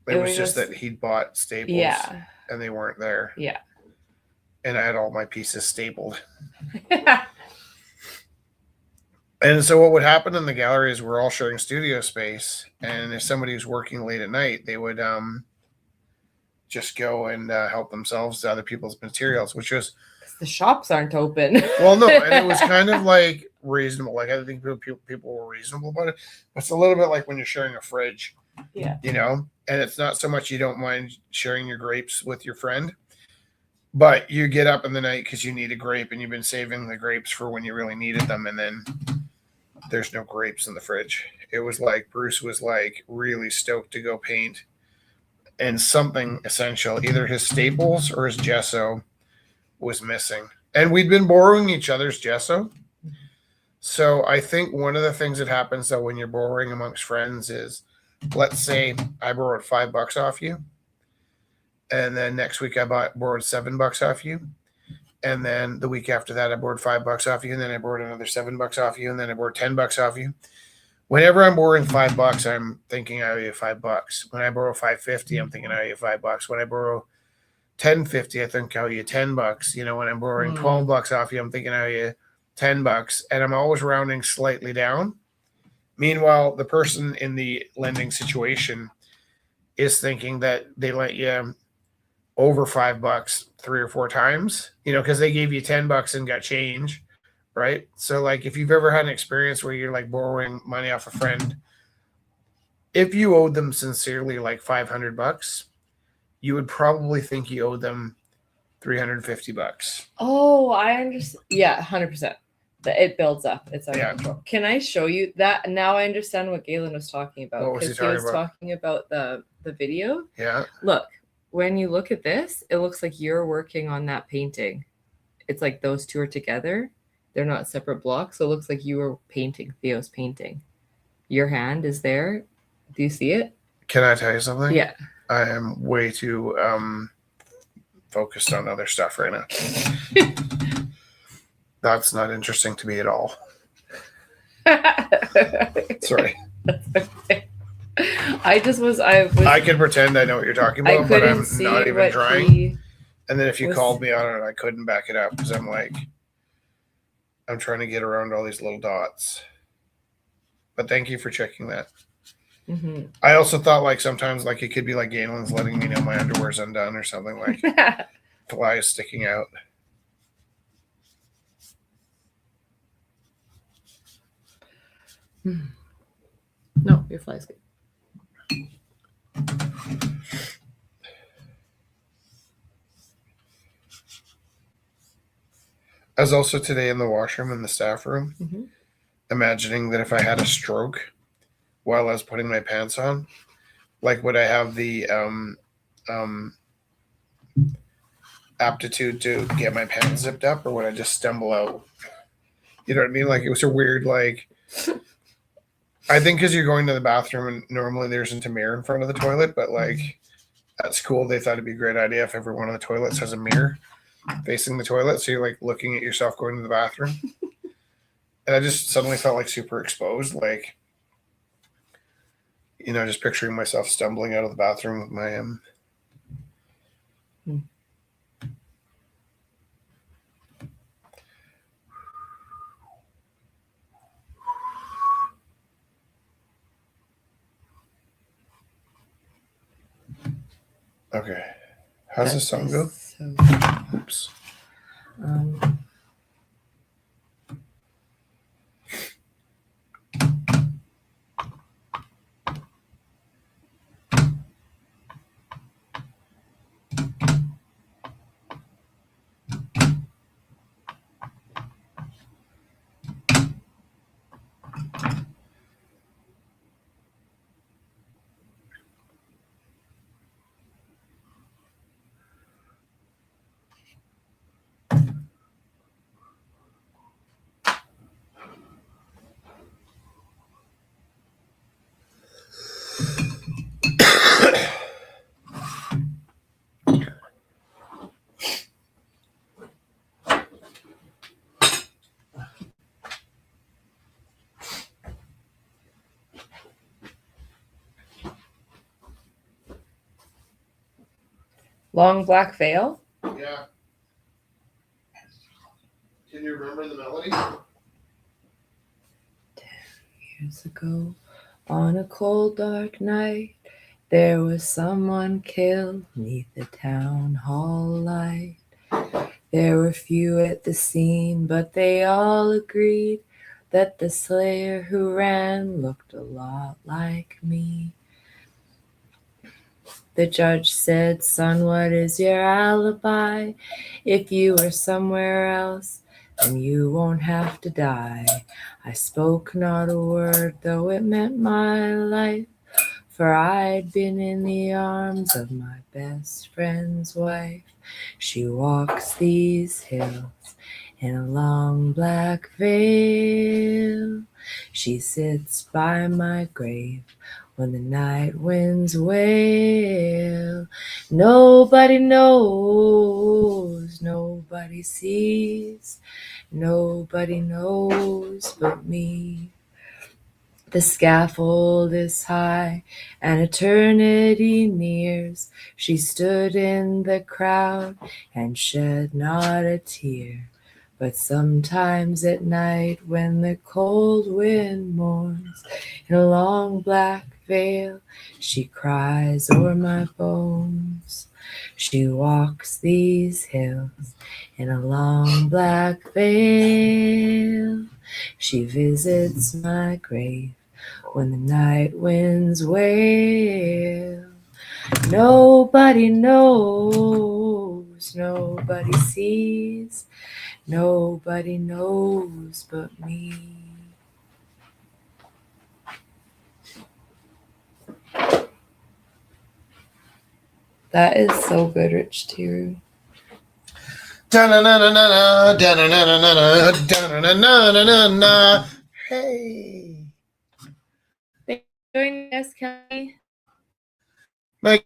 It was just that he'd bought staples. Yeah. And they weren't there. Yeah. And I had all my pieces stapled. And so what would happen in the gallery is we're all sharing studio space. And if somebody was working late at night, they would just go and help themselves to other people's materials, which was... The shops aren't open. Well, no, and it was kind of like reasonable. Like I think people were reasonable about it. It's a little bit like when you're sharing a fridge. Yeah. You know? And it's not so much you don't mind sharing your grapes with your friend, but you get up in the night because you need a grape and you've been saving the grapes for when you really needed them. And then there's no grapes in the fridge. It was like Bruce was like really stoked to go paint and something essential, either his staples or his gesso was missing. And we'd been borrowing each other's gesso. So I think one of the things that happens though when you're borrowing amongst friends is, let's say I borrowed $5 off you. And then next week I borrowed $7 off you. And then the week after that I borrowed $5 off you. And then I borrowed another $7 off you. And then I borrowed $10 off you. Whenever I'm borrowing $5, I'm thinking I owe you $5. When I borrow $5.50, I'm thinking I owe you $5. When I borrow $10.50, I think I owe you $10. You know, when I'm borrowing $12 off you, I'm thinking I owe you $10. And I'm always rounding slightly down. Meanwhile, the person in the lending situation is thinking that they lent you over $5 3 or 4 times, you know, because they gave you $10 and got change, right? So, like, if you've ever had an experience where you're like borrowing money off a friend, if you owed them sincerely like $500, you would probably think you owed them $350. Oh, I understand. Yeah, 100%. It builds up. It's out of control. Can I show you that? Now I understand what Galen was talking about. What was he talking about the video. Yeah. Look, when you look at this, it looks like you're working on that painting. It's like those two are together. They're not separate blocks. So it looks like you were painting Theo's painting. Your hand is there. Do you see it? Can I tell you something? Yeah. I am way too focused on other stuff right now. That's not interesting to me at all. Sorry. Okay. I can pretend I know what you're talking about, but I'm not even trying. And then if you called me on it, I couldn't back it up because I'm like, I'm trying to get around all these little dots. But thank you for checking that. Mm-hmm. I also thought like sometimes like it could be like Galen's letting me know my underwear's undone or something, like fly is sticking out. No, your fly's good. I was also today in the washroom in the staff room, imagining that if I had a stroke while I was putting my pants on, like would I have the aptitude to get my pants zipped up, or would I just stumble out? You know what I mean? Like it was a weird like. I think because you're going to the bathroom and normally there isn't a mirror in front of the toilet, but like at school they thought it'd be a great idea if every one of the toilets has a mirror facing the toilet, so you're like looking at yourself going to the bathroom. And I just suddenly felt like super exposed, like, you know, just picturing myself stumbling out of the bathroom with my Okay. How's this song go? Oops. Long Black Veil? Yeah. Can you remember the melody? Years ago, on a cold, dark night, there was someone killed 'neath the town hall light. There were few at the scene, but they all agreed that the slayer who ran looked a lot like me. The judge said, "Son, what is your alibi? If you were somewhere else, then you won't have to die." I spoke not a word, though it meant my life, for I'd been in the arms of my best friend's wife. She walks these hills in a long black veil. She sits by my grave when the night winds wail. Nobody knows, nobody sees, nobody knows but me. The scaffold is high and eternity nears. She stood in the crowd and shed not a tear. But sometimes at night when the cold wind mourns in a long black veil, she cries o'er my bones. She walks these hills in a long black veil. She visits my grave when the night winds wail. Nobody knows, nobody sees, nobody knows but me. That is so good, Rich Tiru. Da-na-na-na-na-na, da-na-na-na-na-na, da-na-na-na-na-na. Hey. Thanks for joining us, Kelly. Bye.